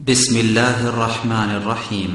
بسم الله الرحمن الرحيم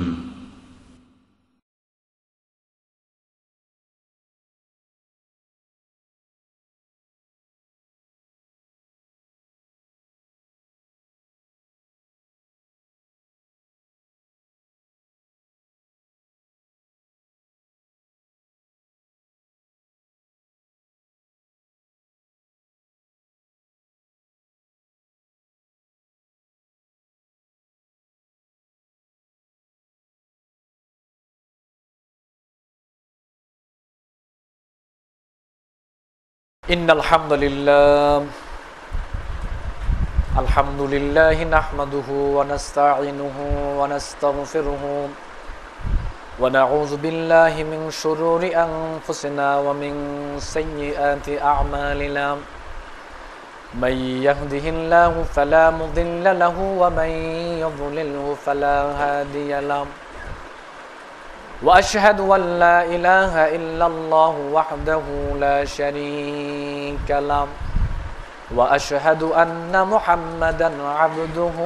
إن الحمد لله نحمده ونستعينه ونستغفره ونعوذ بالله من شرور أنفسنا ومن سيئات أعمالنا من يهده الله فلا مضل له ومن يضلله فلا هادي له وأشهد أن لا إله إلا الله وحده لا شريك له وأشهد أن محمدا عبده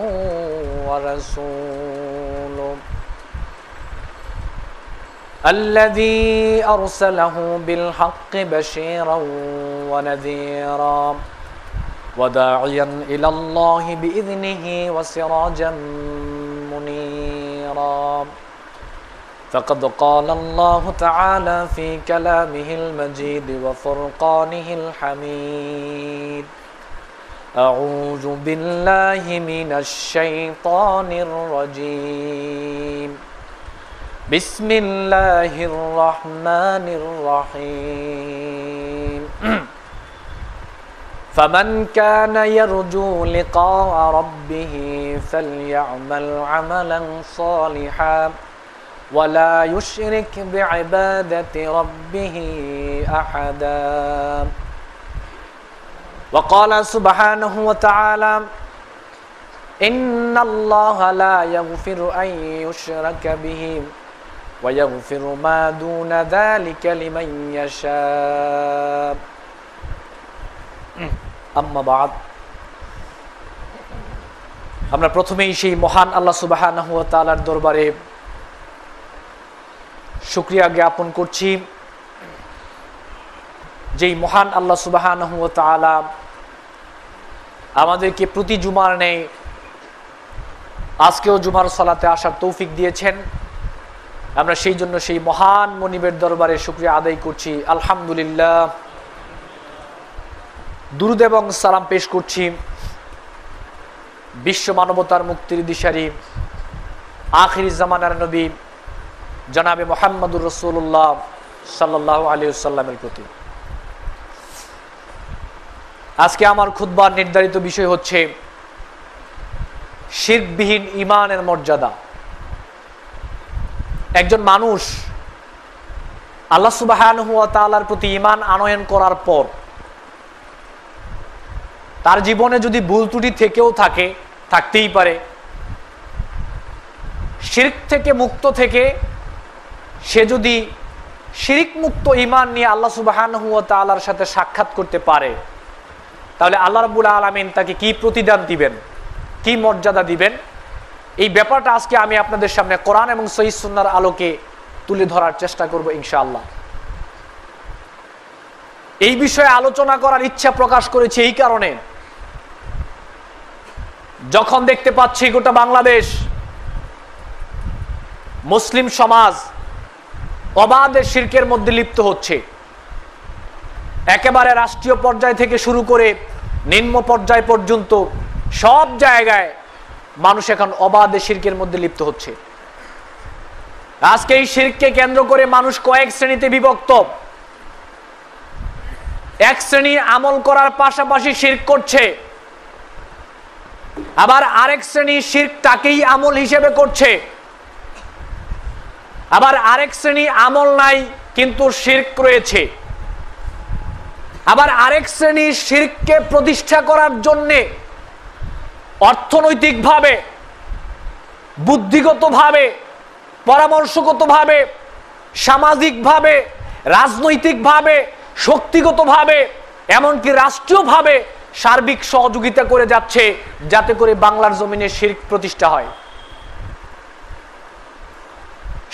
ورسوله الذي أرسله بالحق بشيرا ونذيرا وداعيا إلى الله بإذنه وسراجا منيرا فقد قال الله تعالى في كلامه المجيد وفرقانه الحميد أعوذ بالله من الشيطان الرجيم بسم الله الرحمن الرحيم فمن كان يرجو لقاء ربه فليعمل عملا صالحا ولا يشرك بعبادة ربه أحدا وقال سبحانه وتعالى إن الله لا يغفر أن يشرك به ويغفر ما دون ذلك لمن يشاء أما بعد আমরা প্রথমেই সেই মহান আল্লাহ সুবহানাহু ওয়া তাআলার দরবারে শুকরিয়া জ্ঞাপন করছি যেই মহান আল্লাহ সুবহানাহু ওয়া তাআলা আমাদেরকে প্রতি জুমার ন্যায় আজকেও জুমার সালাতে আসার তৌফিক দিয়েছেন। আমরা সেই জন্য সেই মহান মনিবের দরবারে শুকরিয়া আদায় করছি। আলহামদুলিল্লাহ, দুরূদ এবং সালাম পেশ করছি বিশ্ব মানবতার মুক্তির দিশারি আখিরি জামানার নবী জনাবে মুহাম্মদুর রাসূলুল্লাহ সাল্লাল্লাহু আলাইহি ওয়াসাল্লামের প্রতি। আজকে আমার খুতবার নির্ধারিত বিষয় হচ্ছে শিরকবিহীন ঈমানের মর্যাদা। একজন মানুষ আল্লাহ সুবহানাহু ওয়া তাআলার প্রতি ঈমান আনয়ন করার পর তার জীবনে যদি ভুল ত্রুটি থেকেও থাকতেই পারে, শিরক থেকে মুক্ত থেকে সে যদি শিরক মুক্ত ঈমান নিয়ে আল্লাহ সুবহানাহু ওয়া তাআলার সাথে সাক্ষাৎ করতে পারে, তাহলে আল্লাহ রাব্বুল আলামিন তাকে কি প্রতিদান দিবেন, কি মর্যাদা দিবেন, এই ব্যাপারটা আজকে আমি আপনাদের সামনে কোরআন এবং সহিহ সুন্নাহর আলোকে তুলে ধরার চেষ্টা করব ইনশাআল্লাহ। এই বিষয়ে আলোচনা করার ইচ্ছা প্রকাশ করেছি এই কারণে, যখন দেখতে পাচ্ছি গোটা বাংলাদেশ মুসলিম সমাজ অবাধে শিরকের মধ্যে লিপ্ত হচ্ছে, একেবারে রাষ্ট্রীয় পর্যায় থেকে শুরু করে নিম্ন পর্যায় পর্যন্ত সব জায়গায় মানুষ এখন অবাধে শিরকের মধ্যে লিপ্ত হচ্ছে। আজকে এই শিরককে কেন্দ্র করে মানুষ কয়েক শ্রেণীতে বিভক্ত। এক শ্রেণী আমল করার পাশাপাশি শিরক করছে, আবার আরেক শ্রেণী শিরকটাকেই আমল হিসেবে করছে, আবার আরেক শ্রেণী আমল নাই কিন্তু শিরক রয়েছে, আবার আরেক শ্রেণী শিরককে প্রতিষ্ঠা করার জন্য অর্থনৈতিকভাবে, বুদ্ধিগতভাবে, পরামর্শগতভাবে, সামাজিকভাবে, রাজনৈতিকভাবে, শক্তিগতভাবে, এমনকি রাষ্ট্রীয়ভাবে সার্বিক সহযোগিতা করে যাচ্ছে যাতে করে বাংলার জমিনে শিরক প্রতিষ্ঠা হয়।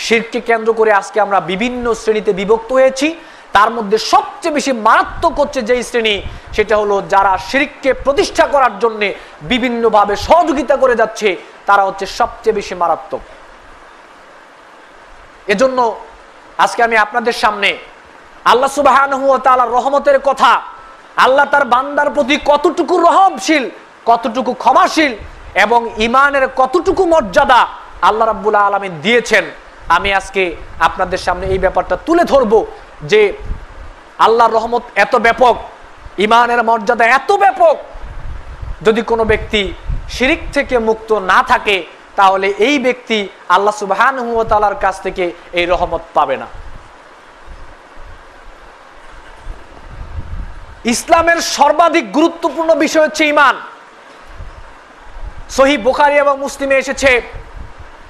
শিরককে কেন্দ্র করে আজকে আমরা বিভিন্ন শ্রেণীতে বিভক্ত হয়েছি। তার মধ্যে সবচেয়ে বেশি মারাত্মক হচ্ছে যেই শ্রেণী, সেটা হলো যারা শিরককে প্রতিষ্ঠা করার জন্য বিভিন্নভাবে সহযোগিতা করে যাচ্ছে, তারা হচ্ছে সবচেয়ে বেশি মারাত্মক। এজন্য আজকে আমি আপনাদের সামনে আল্লাহ সুবহানাহু ওয়া তাআলার রহমতের কথা, আল্লাহ তার বান্দার প্রতি কতটুকু রহমশীল, কতটুকু ক্ষমাশীল এবং ঈমানের কতটুকু মর্যাদা আল্লাহ রাব্বুল আলামিন দিয়েছেন, আমি আজকে আপনাদের সামনে এই ব্যাপারটা তুলে ধরবো যে আল্লাহর রহমত এত ব্যাপক, ঈমানের মর্যাদা এত ব্যাপক, যদি কোনো ব্যক্তি শিরিক থেকে মুক্ত না থাকে তাহলে এই ব্যক্তি আল্লাহ সুবহানাহু ওয়া তাআলার কাছ থেকে এই রহমত পাবে না। ইসলামের সর্বাধিক গুরুত্বপূর্ণ বিষয় হচ্ছে ঈমান। সহিহ বুখারী এবং মুসলিমে এসেছে,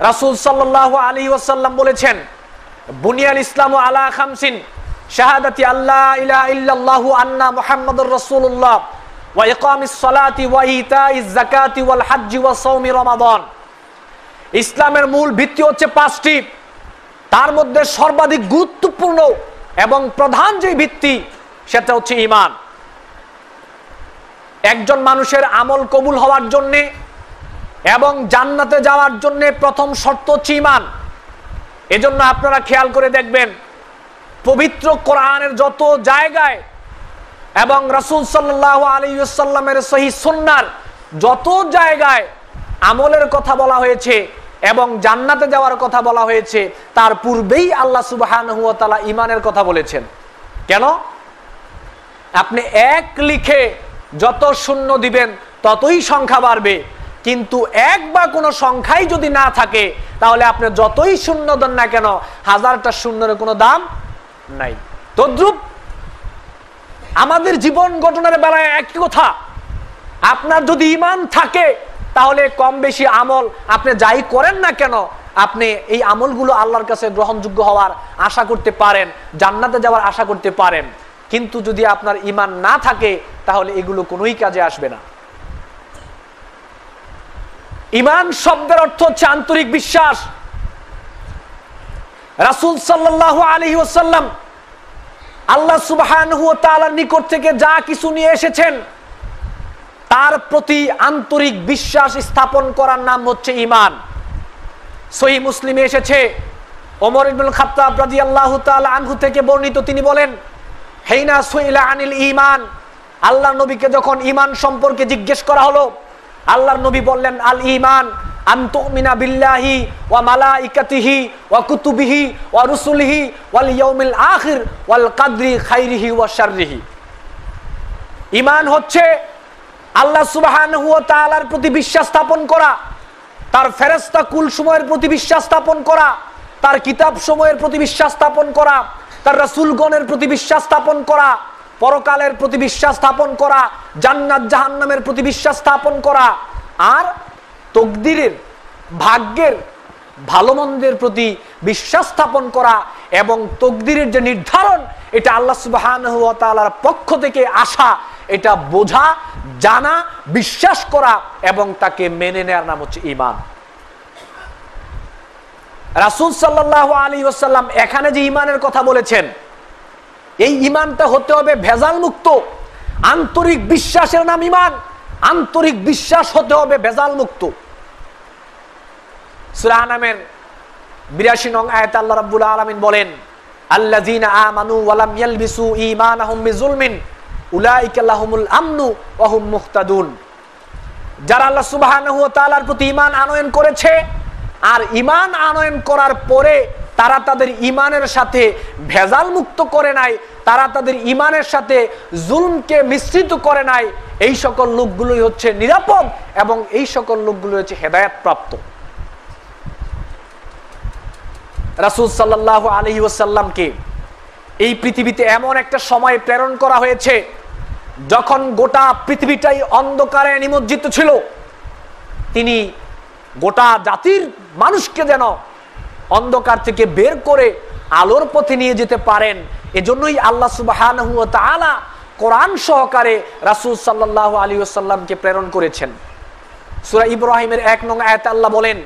রাসূল সাল্লাল্লাহু আলাইহি ওয়াসাল্লাম বলেছেন, বুনিয়াল ইসলামু আলা খামসিন, শাহাদাতি আল্লা ইলাহা ইল্লাল্লাহু আন্না মুহাম্মাদুর রাসূলুল্লাহ ওয়া ইকামিস সালাতি ওয়া ইতাইজ যাকাতি ওয়াল হজ্জি ওয়া সাওমি রমাদান। ইসলামের মূল ভিত্তি হচ্ছে 5টি, তার মধ্যে সর্বাধিক গুরুত্বপূর্ণ এবং প্রধান যে ভিত্তি সেটা হচ্ছে ঈমান। একজন মানুষের আমল কবুল হওয়ার জন্য এবং জান্নাতে যাওয়ার জন্য প্রথম শর্ত হচ্ছে ঈমান। এজন্য আপনারা খেয়াল করে দেখবেন, পবিত্র কোরআনের যত জায়গায় এবং রাসূল সাল্লাল্লাহু আলাইহি ওয়াসাল্লামের সহিহ সুন্নাহর যত জায়গায় আমলের কথা বলা হয়েছে এবং জান্নাতে যাওয়ার কথা বলা হয়েছে, তার পূর্বেই আল্লাহ সুবহানাহু ওয়া তাআলা ঈমানের কথা বলেছেন। কেন? আপনি এক লিখে যত শূন্য দিবেন ততই সংখ্যা বাড়বে, কিন্তু এক বা কোনো সংখ্যাই যদি না থাকে তাহলে আপনি যতই শূন্য দেন না কেন, 1000টা শূন্যের কোনো দাম নাই। তদ্রূপ আমাদের জীবন গঠনের বেলায় একই কথা, আপনার যদি ঈমান থাকে তাহলে কম বেশি আমল আপনি যাই করেন না কেন, আপনি এই আমলগুলো আল্লাহর কাছে গ্রহণযোগ্য হওয়ার আশা করতে পারেন, জান্নাতে যাওয়ার আশা করতে পারেন। কিন্তু যদি আপনার ঈমান না থাকে তাহলে এগুলো কোনোই কাজে আসবে না। ঈমান শব্দের অর্থ হচ্ছে আন্তরিক বিশ্বাস। রাসূল সাল্লাল্লাহু আলাইহি ওয়াসাল্লাম আল্লাহ সুবহানাহু ওয়া তাআলার নিকট থেকে যা কিছু নিয়ে এসেছেন তার প্রতি আন্তরিক বিশ্বাস স্থাপন করার নাম হচ্ছে ঈমান। সহিহ মুসলিমে এসেছে, ওমর ইবনুল খাত্তাব রাদিয়াল্লাহু তাআলা আনহু থেকে বর্ণিত, তিনি বলেন, হাইনা সুইলা আনিল ঈমান, আল্লাহর নবীকে যখন ঈমান সম্পর্কে জিজ্ঞেস করা হলো, আল্লাহর নবী বললেন, আল ঈমান আন তুমিনা বিল্লাহি ওয়া মালাইকাতিহি ওয়া কুতুবিহি ওয়া রুসুলিহি ওয়াল ইয়াউমিল আখির ওয়াল কদরি খাইরিহি ওয়া শাররিহি। ঈমান হচ্ছে আল্লাহ সুবহানাহু ওয়া তাআলার প্রতি বিশ্বাস স্থাপন করা, তার ফেরেশতা কুল সমূহের প্রতি বিশ্বাস স্থাপন করা, তার কিতাব সমূহের প্রতি বিশ্বাস স্থাপন করা, তার রাসূলগণের প্রতি বিশ্বাস স্থাপন করা, পরকালের প্রতি বিশ্বাস স্থাপন করা, জান্নাত জাহান্নামের প্রতি বিশ্বাস স্থাপন করা, আর তকদিরের, ভাগ্যের, ভালো মন্দের প্রতি বিশ্বাস স্থাপন করা এবং তকদিরের যে নির্ধারণ এটা আল্লাহ সুবহানাহু ওয়া তাআলার পক্ষ থেকে আসা, এটা বোঝা, জানা, বিশ্বাস করা এবং তাকে মেনে নেওয়ার নাম হচ্ছে ঈমান। রাসূল সাল্লাল্লাহু আলাইহি ওয়াসাল্লাম এখানে যে ঈমানের কথা বলেছেন, এই ঈমানটা হতে হবে ভেজাল মুক্ত। আন্তরিক বিশ্বাসের নাম ঈমান, আন্তরিক বিশ্বাস হতে হবে ভেজাল মুক্ত। সূরা আনামের 82 নং আয়াতে আল্লাহ রাব্বুল আলামিন বলেন, আল্লাযীনা আমানু ওয়া লাম ইয়ালবিসু ঈমানাহুম বিযুলমিন উলাইকা লাহুমুল আমনু ওয়া হুম মুহতাদুন। যারা আল্লাহ সুবহানাহু ওয়া তাআলার প্রতি ঈমান আনয়ন করেছে আর ঈমান আনয়ন করার পরে তারা তাদের ঈমানের সাথে ভেজাল মুক্ত করে নাই, তারা তাদের ঈমানের সাথে জুলমকে মিশ্রিত করে নাই, এই সকল লোকগুলোই হচ্ছে নিরাপদ এবং এই সকল লোকগুলো হচ্ছে হেদায়েত প্রাপ্ত। রাসূল সাল্লাল্লাহু আলাইহি ওয়াসাল্লামকে এই পৃথিবীতে এমন একটা সময় প্রেরণ করা হয়েছে যখন গোটা পৃথিবীটাই অন্ধকারে নিমজ্জিত ছিল। তিনি গোটা জাতির মানুষকে যেন অন্ধকার থেকে বের করে আলোর পথে নিয়ে যেতে পারেন, এজন্যই আল্লাহ সুবহানাহু ওয়া তাআলা কোরআন সহকারে রাসূল সাল্লাল্লাহু আলাইহি ওয়াসাল্লামকে প্রেরণ করেছেন। সূরা ইব্রাহিমের 1 নং আয়াতে আল্লাহ বলেন,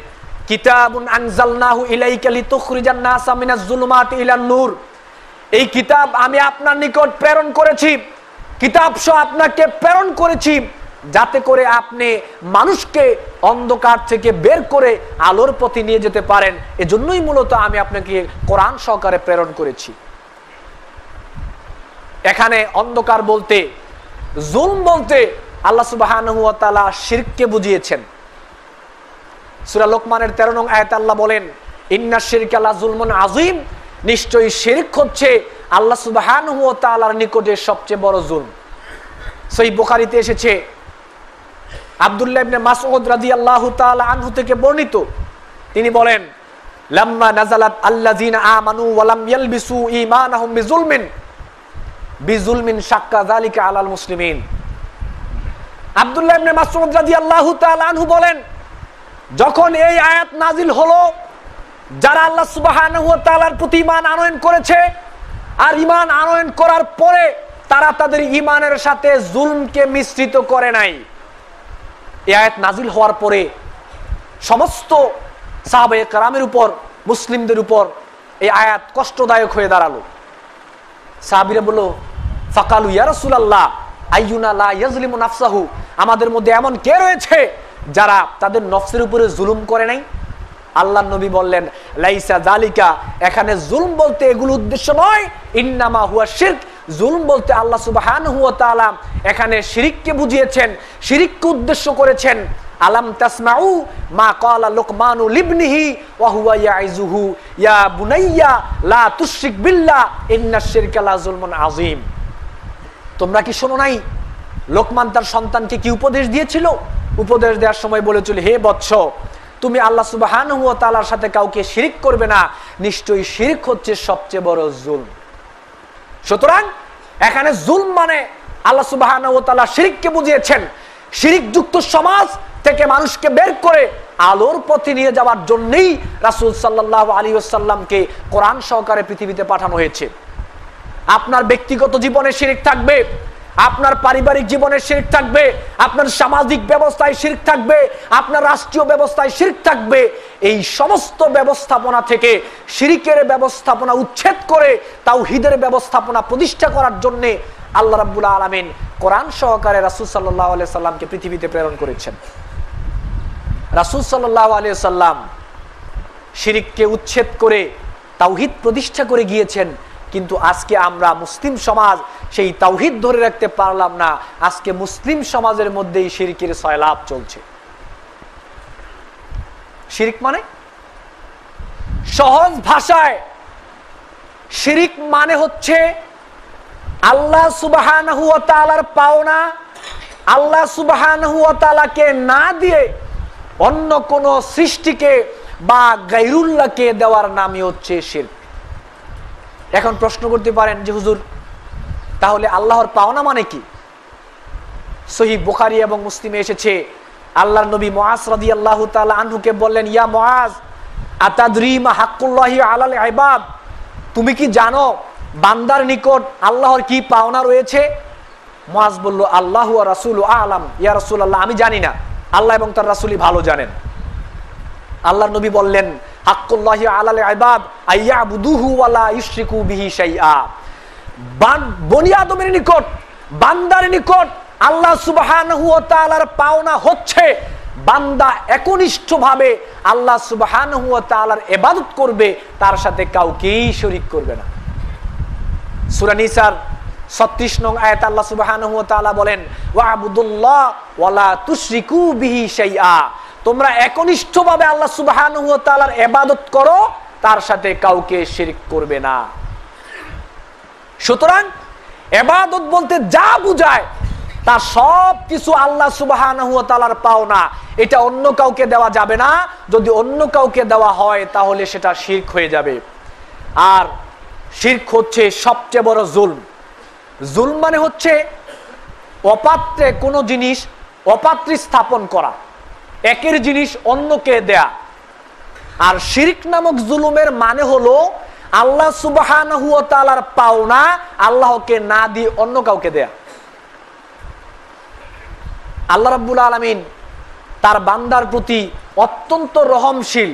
কিতাবুন আনজালনাহু ইলাইকা লিতুখরিজান নাসা মিনাজ জুলুমাতি ইলান নূর, এই কিতাব আমি আপনার নিকট প্রেরণ করেছি, কিতাব সহ আপনাকে প্রেরণ করেছি যাতে করে আপনি মানুষকে অন্ধকার থেকে বের করে আলোর পথে নিয়ে যেতে পারেন। এজন্যই মূলত আমি আপনাকে কোরআন সহকারে প্রেরণ করেছি। এখানে অন্ধকার বলতে, জুলম বলতে আল্লাহ সুবহানাহু ওয়া তাআলা শিরককে বুঝিয়েছেন। সূরা লোকমানের 13 নং আয়াতে আল্লাহ বলেন, ইন্নাশ শিরকা লা যুলমুন আযীম, নিশ্চয়ই শিরক হচ্ছে আল্লাহ সুবহানাহু ওয়া তাআলার নিকটে সবচেয়ে বড় জুলম। সহিহ বুখারীতে এসেছে, আব্দুল্লাহ ইবনে মাসউদ রাদিয়াল্লাহু তাআলা আনহু থেকে বর্ণিত, তিনি বলেন, লাম্মা নাযালাত আল্লাযিনা আমানু ওয়া লাম ইয়ালবিসু ঈমানাহুম বিজুলমিন শাক্কা যালিকা আলাল মুসলিমিন। আব্দুল্লাহ ইবনে মাসউদ রাদিয়াল্লাহু তাআলা আনহু বলেন, যখন এই আয়াত নাজিল হলো, যারা আল্লাহ সুবহানাহু ওয়া তাআলার প্রতি ঈমান আনয়ন করেছে আর ঈমান আনয়ন করার পরে তারা তাদের ঈমানের সাথে জুলমকে মিশ্রিত করে নাই, এই আয়াত নাজিল হওয়ার পরে সমস্ত সাহাবায়ে কেরামের উপর, মুসলিমদের উপর এই আয়াত কষ্টদায়ক হয়ে দাঁড়ালো। সাহাবীরা বলল, ফাকালু ইয়া রাসূলুল্লাহ আইয়ুনা লা ইয়াজলিমু নাফসাহু, আমাদের মধ্যে এমন কে রয়েছে যারা তাদের নফসের উপরে জুলুম করে নাই? আল্লাহর নবী বললেন, লাইসা যালিকা, এখানে জুলম বলতে এগুলো উদ্দেশ্য নয়, ইন্নামা হুয়া শিরক, জুলম বলতে আল্লাহ সুবহানাহু ওয়া তাআলা এখানে শিরককে বুঝিয়েছেন, শিরককে উদ্দেশ্য করেছেন। আলাম তাসমাউ মা ক্বালা লুকমানু লিবনিহি ওয়া হুয়া ইয়াইজুহু ইয়া বুনাইয়া লা তুশরিক বিল্লাহ ইন্নাশ শিরকা লা যুলমুন আযীম। তোমরা কি শোনো নাই লোকমান তার সন্তানকে কি উপদেশ দিয়েছিল? উপদেশ দেওয়ার সময় বলেছিল, হে বৎস, তুমি আল্লাহ সুবহানাহু ওয়া তাআলার সাথে কাউকে শিরক করবে না, নিশ্চয়ই শিরক হচ্ছে সবচেয়ে বড় জুলম। সুতরাং এখানে জুলম মানে আল্লাহ সুবহানাহু ওয়া তাআলা শিরককে বুঝিয়েছেন। শিরকযুক্ত সমাজ থেকে মানুষকে বের করে আলোর পথে নিয়ে যাওয়ার জন্যই রাসূল সাল্লাল্লাহু আলাইহি ওয়াসাল্লামকে কোরআন সহকারে পৃথিবীতে পাঠানো হয়েছে। আপনার ব্যক্তিগত জীবনে শিরক থাকবে, আপনার পারিবারিক জীবনে শিরক থাকবে, আপনার সামাজিক ব্যবস্থায় শিরক থাকবে, আপনার রাষ্ট্রীয় ব্যবস্থায় শিরক থাকবে। এই সমস্ত ব্যবস্থাপনা থেকে শিরকের ব্যবস্থাপনা উচ্ছেদ করে তাওহীদের ব্যবস্থাপনা প্রতিষ্ঠা করার জন্য আল্লাহ রাব্বুল আলামিন কোরআন সহকারে রাসূল সাল্লাল্লাহু আলাইহি সাল্লামকে পৃথিবীতে প্রেরণ করেছেন। রাসূল সাল্লাল্লাহু আলাইহি সাল্লাম শিরককে উচ্ছেদ করে তাওহীদ প্রতিষ্ঠা করে গিয়েছেন, কিন্তু আজকে আমরা মুসলিম সমাজ সেই তাওহীদ ধরে রাখতে পারলাম না। আজকে মুসলিম সমাজের মধ্যেই শিরকের সয়লাব চলছে। শিরক মানে, সহজ ভাষায় শিরক মানে হচ্ছে আল্লাহ সুবহানাহু ওয়া তাআলার পাওনা আল্লাহ সুবহানাহু ওয়া তাআলাকে না দিয়ে অন্য কোন সৃষ্টিকে বা গায়রুল্লাহকে দেওয়ার নামই হচ্ছে শিরক। এখন প্রশ্ন করতে পারেন যে হুজুর, তাহলে আল্লাহর পাওনা মানে কি? সহিহ বুখারী এবং মুসলিমে এসেছে, আল্লাহর নবী মুআজ রাদিয়াল্লাহু তাআলা আনহুকে বললেন, ইয়া মুআজ আতাদরি মা হাক্কুল্লাহি আলাল ইবাদ, তুমি কি জানো বান্দার নিকট আল্লাহর কি পাওনা রয়েছে? মুআজ বলল, আল্লাহু ওয়া রাসূলু আ'লাম, ইয়া রাসূলুল্লাহ, আমি জানি না, আল্লাহ এবং তার রাসূলই ভালো জানেন। আল্লাহর নবী বললেন, হাক্কুল্লাহি আলাল ইবাদ আইয়াবুদুহু ওয়া লা ইউশরিকু বিহি শাইআ, বনি আদমের নিকট, বান্দার নিকট আল্লাহ সুবহানাহু ওয়া তাআলার পাওনা হচ্ছে বান্দা একনিষ্ঠভাবে আল্লাহ সুবহানাহু ওয়া তাআলার ইবাদত করবে, তার সাথে কাউকেই শরীক করবে না। সূরা নিসার 36 নং আয়াতে আল্লাহ সুবহানাহু ওয়া তাআলা বলেন, ওয়া'বুদুল্লাহ ওয়া লা তুশরিকু বিহি শাইআ, তোমরা একনিষ্ঠভাবে আল্লাহ সুবহানাহু ওয়া তাআলার ইবাদত করো, তার সাথে কাউকে শিরক করবে না। সুতরাং ইবাদত বলতে যা বোঝায় তা সব কিছু আল্লাহ সুবহানাহু ওয়া তাআলার পাওনা, এটা অন্য কাউকে দেওয়া যাবে না। যদি অন্য কাউকে দেওয়া হয় তাহলে সেটা শিরক হয়ে যাবে। আর শিরক হচ্ছে সবচেয়ে বড় জুলম। জুলম মানে হচ্ছে অপাত্রে কোনো জিনিস অপাত্রে স্থাপন করা, একের জিনিস অন্যকে দেয়া। আর শিরক নামক জুলুমের মানে হলো আল্লাহ সুবহানাহু ওয়া তাআলার পাওনা আল্লাহকে না দিয়ে অন্য কাউকে দেয়া। আল্লাহ রাব্বুল আলামিন তার বান্দার প্রতি অত্যন্ত রহমশীল,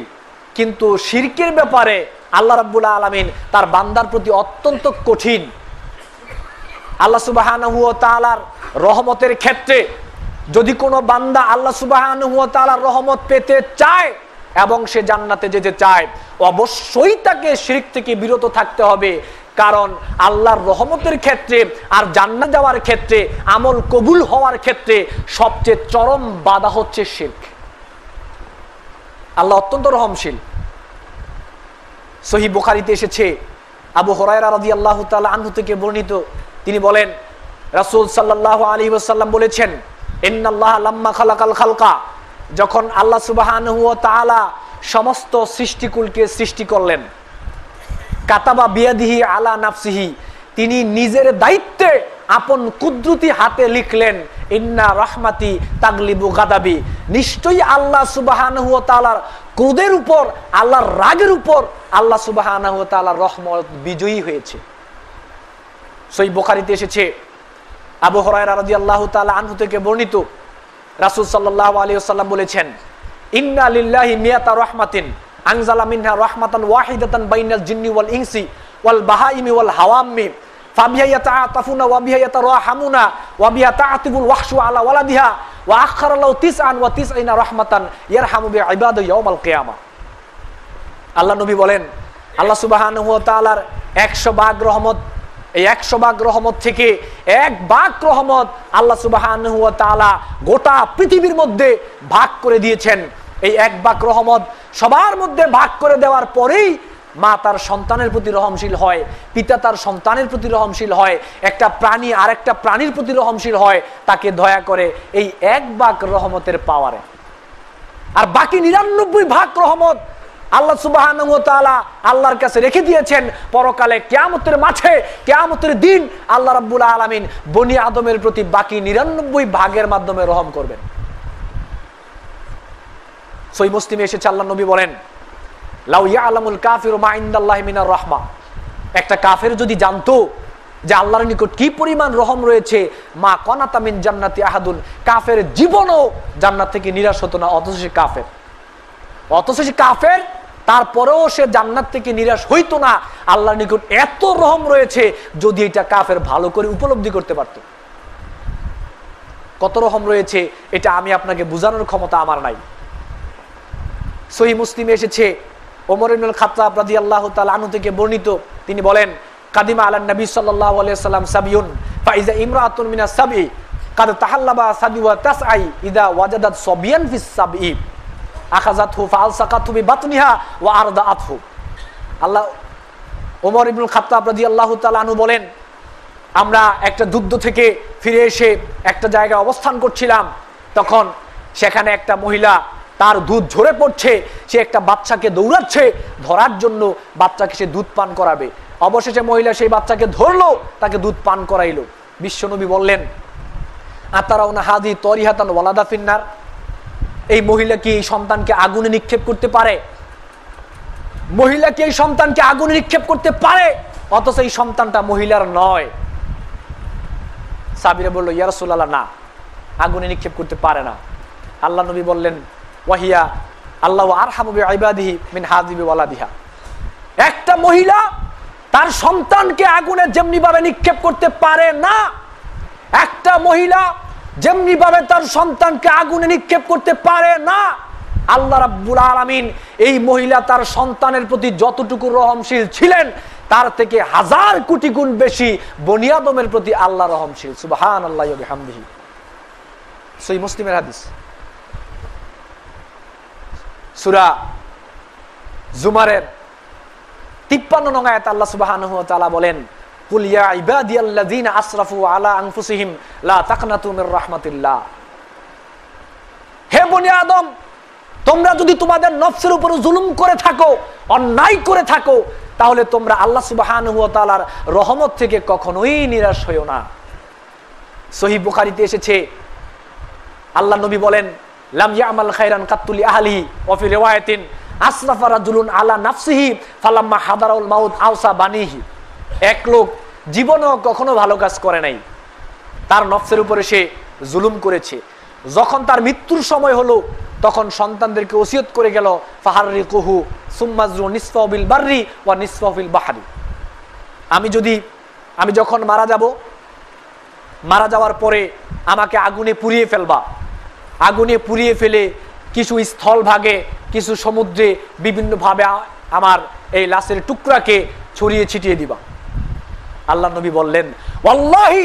কিন্তু শিরকের ব্যাপারে আল্লাহ রাব্বুল আলামিন তার বান্দার প্রতি অত্যন্ত কঠিন। আল্লাহ সুবহানাহু ওয়া তাআলার রহমতের ক্ষেত্রে যদি কোনো বান্দা আল্লাহ সুবহানাহু ওয়া তাআলার রহমত পেতে চায় এবং সে জান্নাতে যেতে চায়, অবশ্যই তাকে শিরক থেকে বিরত থাকতে হবে। কারণ আল্লাহর রহমতের ক্ষেত্রে আর জান্নাত যাওয়ার ক্ষেত্রে, আমল কবুল হওয়ার ক্ষেত্রে সবচেয়ে চরম বাধা হচ্ছে শিরক। আল্লাহ অত্যন্ত রহমশীল। সহিহ বুখারীতে এসেছে, আবু হুরায়রা রাদিয়াল্লাহু তাআলা আনহু থেকে বর্ণিত, তিনি বলেন রাসূল সাল্লাল্লাহু আলাইহি ওয়াসাল্লাম বলেছেন, ইন্নাল্লাহা লাম্মা খালাকাল খালকা, যখন আল্লাহ সুবহানাহু ওয়া তাআলা সমস্ত সৃষ্টিকুলকে সৃষ্টি করলেন, কাতাবা বিয়াদিহি আলা নাফসিহি, তিনি নিজের দায়িত্বে আপন কুদরতি হাতে লিখলেন, ইন্না রাহমাতি তাগলিবু গাদাবি, নিশ্চয়ই আল্লাহ সুবহানাহু ওয়া তাআলার ক্রোধের উপর, আল্লাহর রাগের উপর আল্লাহ সুবহানাহু ওয়া তাআলার রহমত বিজয়ী হয়েছে। সহিহ বুখারীতে এসেছে, আবু হুরায়রা রাদিয়াল্লাহু তাআলা আনহু থেকে বর্ণিত, রাসূল সাল্লাল্লাহু আলাইহি ওয়াসাল্লাম বলেছেন, ইন্না লিল্লাহি মিয়াতা রাহমাতিন আনজালা মিনহা রাহমাতান ওয়াহিদাতান বাইনাল জিন্নি ওয়াল ইনসি ওয়াল বাহাইমি ওয়াল হাওয়ামি ফাবিহা ইয়াতাআতাফুনা ওয়া বিহা ইয়াতারাহামুনা ওয়া বিহা তাআতিবুল ওয়াহশু আলা ওয়ালাদিহা ওয়া আখারা লাহু 99 রাহমাতান ইয়ারহামু বিইবাদি ইয়াউমাল কিয়ামা। আল্লাহ নবী বলেন, আল্লাহ সুবহানাহু ওয়া তাআলার 100 ভাগ রহমত, এই 100 ভাগ রহমত থেকে 1 ভাগ রহমত আল্লাহ সুবহানাহু ওয়া তাআলা গোটা পৃথিবীর মধ্যে ভাগ করে দিয়েছেন। এই 1 ভাগ রহমত সবার মধ্যে ভাগ করে দেওয়ার পরেই মা তার সন্তানের প্রতি রহমশীল হয়, পিতা তার সন্তানের প্রতি রহমশীল হয়, একটা প্রাণী আরেকটা প্রাণীর প্রতি রহমশীল হয়, তাকে দয়া করে, এই 1 ভাগ রহমতের পাওয়ারে। আর বাকি 99 ভাগ রহমত আল্লাহ সুবহানাহু ওয়া তাআলা আল্লাহর কাছে রেখে দিয়েছেন। পরকালে কিয়ামতের মাঠে, কিয়ামতের দিন আল্লাহ রাব্বুল আলামিন বনি আদমের প্রতি বাকি 99 ভাগের মাধ্যমে রহম করবেন। সহিহ মুসলিমে এসেছে, আল্লাহ নবী বলেন, লাউ ইয়ালামুল কাফিরু মা ইনদাল্লাহি মিনার রাহমা, একটা কাফের যদি জানতো যে আল্লাহর নিকট কি পরিমাণ রহম রয়েছে, মা কানাতা মিন জান্নাতি আহাদুন, কাফের জীবনও জান্নাত থেকে নিরাশ হতো না। অথচ সে কাফের, তারপরেও সে জান্নাত থেকে নিরাশ হইতো না। আল্লাহর নিকট এত রহম রয়েছে, যদি এটা কাফের ভালো করে উপলব্ধি করতে পারত। কত রহম রয়েছে এটা আমি আপনাকে বোঝানোর ক্ষমতা আমার নাই। সহিহ মুসলিমে এসেছে, ওমর ইবনুল খাত্তাব রাদিয়াল্লাহু তাআলা আনহু থেকে বর্ণিত, তিনি বলেন, কাদিমা আলান নবী সাল্লাল্লাহু আলাইহি ওয়াসাল্লাম সাবিয়ুন ফাইজা ইমরাতুন মিনাস সাবই কাদ তাহাল্লাবা সাবি ওয়া তাসআই ইদা ওয়াজাদাত সাবিয়ান ফিস সাবই আখাযাতহু ফাআলসাকাতহু বিবাতনিহা ওয়া আরদাআতহু। আল্লাহ ওমর ইবনুল খাত্তাব রাদিয়াল্লাহু তাআলা আনহু বলেন, আমরা একটা যুদ্ধ থেকে ফিরে এসে একটা জায়গায় অবস্থান করছিলাম, তখন সেখানে একটা মহিলা, তার দুধ ঝরে পড়ছে, সে একটা বাচ্চাকে দৌড়াচ্ছে ধরার জন্য, বাচ্চাকে সে দুধ পান করাবে। অবশেষে মহিলা সেই বাচ্চাকে ধরলো, তাকে দুধ পান করাইলো। বিশ্বনবী বললেন, আতারাউনা হাদি তরিহাতান ওয়ালাদা ফিন্নার, এই মহিলা কি এই সন্তানকে আগুনে নিক্ষেপ করতে পারে? মহিলা কি এই সন্তানকে আগুনে নিক্ষেপ করতে পারে? অথচ এই সন্তানটা মহিলার নয়। সাহাবীরা বলল, ইয়া রাসূলুল্লাহ, না, আগুনে নিক্ষেপ করতে পারে না। আল্লাহ নবী বললেন, ওয়াহিয়া আল্লাহু আরহামু বিইবাদিহি মিন হাযিবি ওয়ালাদিহা, একটা মহিলা তার সন্তানকে আগুনে যেমনি ভাবে নিক্ষেপ করতে পারে না, একটা মহিলা যেমনি ভাবে তার সন্তানকে আগুনে নিক্ষেপ করতে পারে না, আল্লাহ রাব্বুল আলামিন এই মহিলা তার সন্তানের প্রতি যতটুকু রহমশীল ছিলেন, তার থেকে 1000 কোটি গুণ বেশি বনি আদমের প্রতি আল্লাহ রহমশীল। সুবহানাল্লাহি ওয়া বিহামদিহি। সহিহ মুসলিমের হাদিস। সূরা জুমারের 53 নং আয়াতে আল্লাহ সুবহানাহু ওয়া তাআলা বলেন, কুল ইয়া ইবাদিয়াল্লাযিনা আসরাফু আলা আনফুসিহিম লা তাকনাতু মির রাহমাতিল্লাহ, হে বনি আদম, তোমরা যদি তোমাদের নফসের উপর জুলুম করে থাকো, অন্যায় করে থাকো, তাহলে তোমরা আল্লাহ সুবহানাহু ওয়া তাআলার রহমত থেকে কখনোই নিরাশ হইও না। সহিহ বুখারীতে এসেছে, আল্লাহ নবী বলেন, লাম ইয়ামাল খায়রান কাতুলি আহলিহি ওয়া ফি রিওয়ায়াতিন আসরাফা রাজুলুন আলা নাফসিহি ফালাম্মা হাদারাউল মাউত আওসা বানিহি, এক লোক জীবনেও কখনো ভালো কাজ করে নাই, তার নফসের উপরে সে জুলুম করেছে, যখন তার মৃত্যুর সময় হলো তখন সন্তানদেরকে ওসিয়ত করে গেল ফাহাররিকুহু সুম্মাজরু নিসফাহু বিল বাররি ওয়া নিসফাহু ফিল বাহরি। আমি যখন মারা যাওয়ার পরে আমাকে আগুনে পুড়িয়ে ফেলবা, আগুনে পুড়িয়ে ফেলে কিছু স্থল ভাগে কিছু সমুদ্রে বিভিন্নভাবে আমার এই লাশের টুকরাকে ছড়িয়ে ছিটিয়ে দিবা। আল্লাহ নবী বললেন ওয়াল্লাহি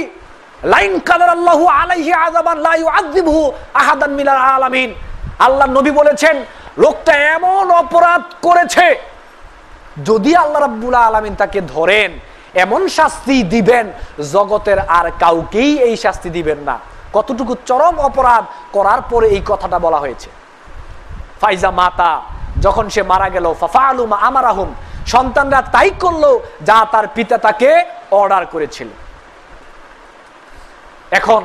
লাইন কাদারাল্লাহু আলাইহি আযাবান লা ইউআযিবহু আহাদান মিনাল আলামিন। আল্লাহ নবী বলেছেন লোকটা এমন অপরাধ করেছে, যদি আল্লাহ রাব্বুল আলামিন তাকে ধরেন এমন শাস্তি দিবেন জগতের আর কাউকেই এই শাস্তি দিবেন না। কতটুকু চরম অপরাধ করার পরে এই কথাটা বলা হয়েছে। ফাইজা মাতা, যখন সে মারা গেল, ফাফালু মা আমারাহুম, সন্তানরা তাই করলো যা তার পিতা তাকে অর্ডার করেছিল। এখন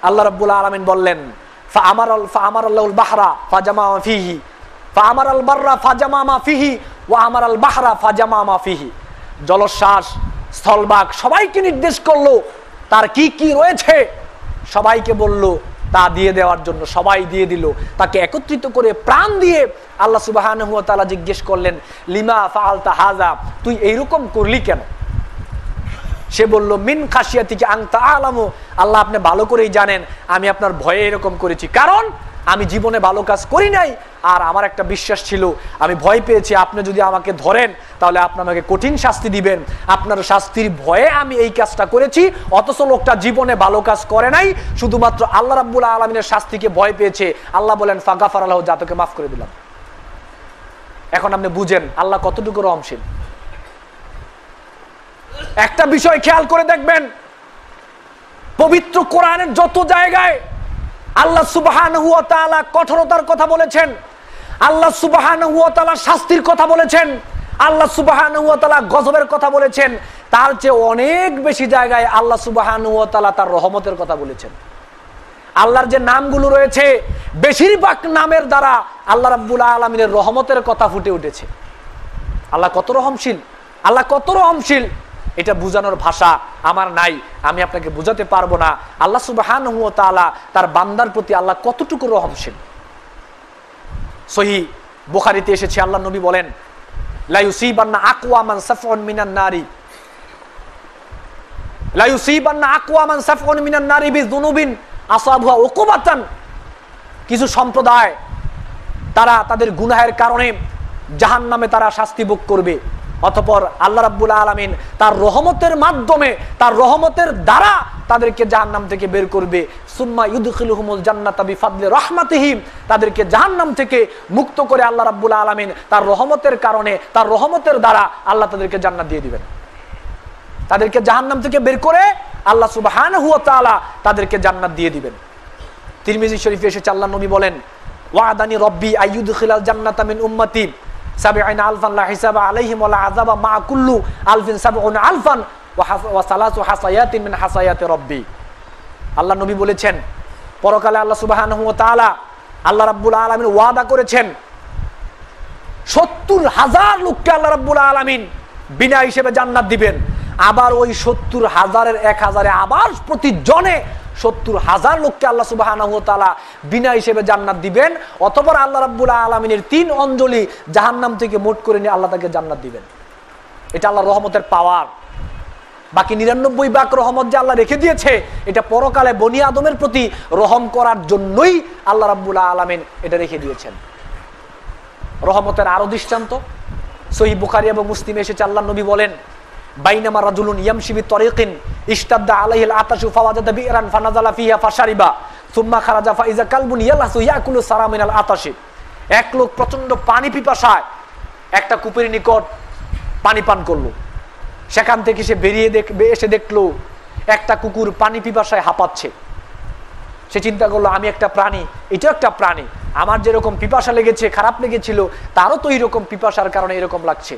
আল্লাহ রাব্বুল আলামিন বললেন ফাআমারাল বাহরা ফাজামা ফিহি ফাআমারাল বাররা ফাজামা মা ফিহি ওয়া আমারাল বাহরা ফাজামা মা ফিহি। জলশ্বাস, স্থলভাগ সবাইকে নির্দেশ করলো তার কি কি রয়েছে, সবাইকে বলল তা দিয়ে দেওয়ার জন্য। সবাই দিয়ে দিল। তাকে একত্রিত করে প্রাণ দিয়ে আল্লাহ সুবহানাহু ওয়া তাআলা জিজ্ঞেস করলেন লিমা ফাআলতা হাযা, তুই এইরকম করলি কেন? সে বলল মিন খাশিয়াতিকা আনতা আলামু, আল্লাহ আপনি ভালো করেই জানেন আমি আপনার ভয়ে এরকম করেছি, কারণ আমি জীবনে ভালো কাজ করি নাই আর আমার একটা বিশ্বাস ছিল, আমি ভয় পেয়েছি আপনি যদি আমাকে ধরেন তাহলে আপনি আমাকে কঠিন শাস্তি দিবেন, আপনার শাস্তির ভয়ে আমি এই কাজটা করেছি। অথচ লোকটা জীবনে ভালো কাজ করে নাই, শুধুমাত্র আল্লাহ রাব্বুল আলামিনের শাস্তিকে ভয় পেয়েছে। আল্লাহ বলেন ফাগাফারা লাহু, যা তোকে মাফ করে দিলাম। এখন আপনি বুঝেন আল্লাহ কতটুকু রহমশীল। একটা বিষয় খেয়াল করে দেখবেন, পবিত্র কোরআনের যত জায়গায় আল্লাহ সুবহানাহু ওয়া তাআলা কঠোরতার কথা বলেছেন, আল্লাহ সুবহানাহু ওয়া তাআলা শাস্তির কথা বলেছেন, আল্লাহ সুবহানাহু ওয়া তাআলা গজবের কথা বলেছেন, তার চেয়ে অনেক বেশি জায়গায় আল্লাহ সুবহানাহু ওয়া তাআলা তার রহমতের কথা বলেছেন। আল্লাহর যে নামগুলো রয়েছে বেশিরভাগ নামের দ্বারা আল্লাহ রাব্বুল আলামিনের রহমতের কথা ফুটে উঠেছে। আল্লাহ কত রহমশীল, আল্লাহ কত রহমশীল, এটা বুঝানোর ভাষা আমার নাই, আমি আপনাকে বুঝাতে পারবো না। আল্লাহ সুবহানাহু ওয়া তাআলা তার বান্দার প্রতি আল্লাহ কতটুকু রহমশীল। সহিহ বুখারীতে এসেছে, আল্লাহ নবী বলেন লা ইউসিবান্না আকওয়ামান সাফউন মিনান নারি, লা ইউসিবান্না আকওয়ামান সাফউন মিনান নারি বিযুনুবিন আসাবহা উকুবাতান। কিছু সম্প্রদায় তারা তাদের গুনাহের কারণে জাহান্নামে তারা শাস্তি ভোগ করবে, অতঃপর আল্লাহ রাব্বুল আলামিন তার রহমতের মাধ্যমে, তার রহমতের দ্বারা তাদেরকে জাহান্নাম থেকে বের করবে। সুম্মা ইউদখিলুহুমুল জান্নাতা বিফাদলি রাহমাতিহি, তাদেরকে জাহান্নাম থেকে মুক্ত করে আল্লাহ রাব্বুল আলামিন তার রহমতের কারণে, তার রহমতের দ্বারা আল্লাহ তাদেরকে জান্নাত দিয়ে দিবেন। তাদেরকে জাহান্নাম থেকে বের করে আল্লাহ সুবহানাহু ওয়া তাআলা তাদেরকে জান্নাত দিয়ে দিবেন। তিরমিজি শরীফে এসেছে, আল্লাহ নবী বলেন ওয়াদানি রব্বি আইয়ুদখিলাল জান্নাতা মিন উম্মতি ৭০ আলফান লা হিসাবা আলাইহিম ওয়া লা আযাবা মা কুল্লু আলফিন ৭০ আলফান ওয়া সালাসু হাসায়াতিন মিন হাসায়াতি রব্বি। আল্লাহ নবী বলেছেন পরকালে আল্লাহ সুবহানাহু ওয়া তাআলা, আল্লাহ রাব্বুল আলামিন ওয়াদা করেছেন ৭০,০০০ লোককে আল্লাহ রাব্বুল আলামিন বিনা হিসেবে জান্নাত দিবেন। আবার ওই ৭০,০০০-এর ১,০০০-এ আবার প্রতি জনে ৭০,০০০ লোককে আল্লাহ সুবহানাহু ওয়া তাআলা বিনা হিসেবে জান্নাত দিবেন। অতঃপর আল্লাহ রাব্বুল আলামিনের ৩ অঞ্জলি জাহান্নাম থেকে মোট করে নিয়ে আল্লাহ তাকে জান্নাত দিবেন। এটা আল্লাহর রহমতের পাওয়ার। বাকি ৯৯ ভাগ রহমত যে আল্লাহ রেখে দিয়েছে, এটা পরকালে বনি আদমের প্রতি রহম করার জন্যই আল্লাহ রাব্বুল আলামিন এটা রেখে দিয়েছেন। রহমতের আরো দৃষ্টান্ত সহিহ বুখারী এবং মুসলিমে এসেছে, আল্লাহ নবী বলেন বাইনামা রাজুলুন ইয়ামশি বিতরিকিন ইশতাদ্দা আলাইহিল আতাশু ফাওয়াজাদা বি'রান ফানাজালা ফিহা ফাশারিবা সুম্মা খারাজা ফাইজা কালবুন ইয়ালাসু ইয়াকুলু সারা মিনাল আতাশি। এক লোক প্রচন্ড পানি পিপাসায় একটা কূপের নিকট পানি পান করলো। সেখান থেকে সে বেরিয়ে এসে দেখলো একটা কুকুর পানি পিপাসায় হাঁপাচ্ছে। সে চিন্তা করলো আমি একটা প্রাণী, এটাও একটা প্রাণী, আমার যেরকম পিপাসা লেগেছে, খারাপ লেগেছিল, তারও তো এইরকম পিপাসার কারণে এরকম লাগছে।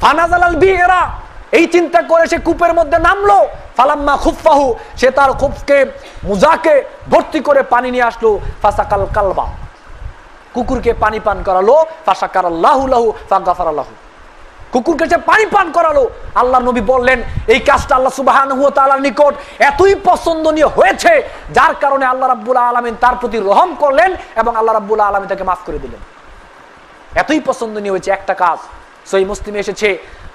ফানাজালাল বি'রা, এই চিন্তা করে সে কূপের মধ্যে নামলো। ফালাম্মা খুফফাহু, সে তার খুফকে মুজাকে ভর্তি করে পানি নিয়ে আসলো। ফাসাকাল কালবা, কুকুরকে পানি পান করালো। ফাসাকারাল্লাহু লাহু ফাগাফারা লাহু, কুকুরকে সে পানি পান করালো। আল্লাহ নবী বললেন এই কাজটা আল্লাহ সুবহানাহু ওয়া তাআলার নিকট এতই পছন্দনীয় হয়েছে, যার কারণে আল্লাহ রাব্বুল আলামিন তার প্রতি রহম করলেন এবং আল্লাহ রাব্বুল আলামিন তাকে মাফ করে দিলেন। এতই পছন্দনীয় হয়েছে একটা কাজ। সহিহ মুসলিমে এসেছে,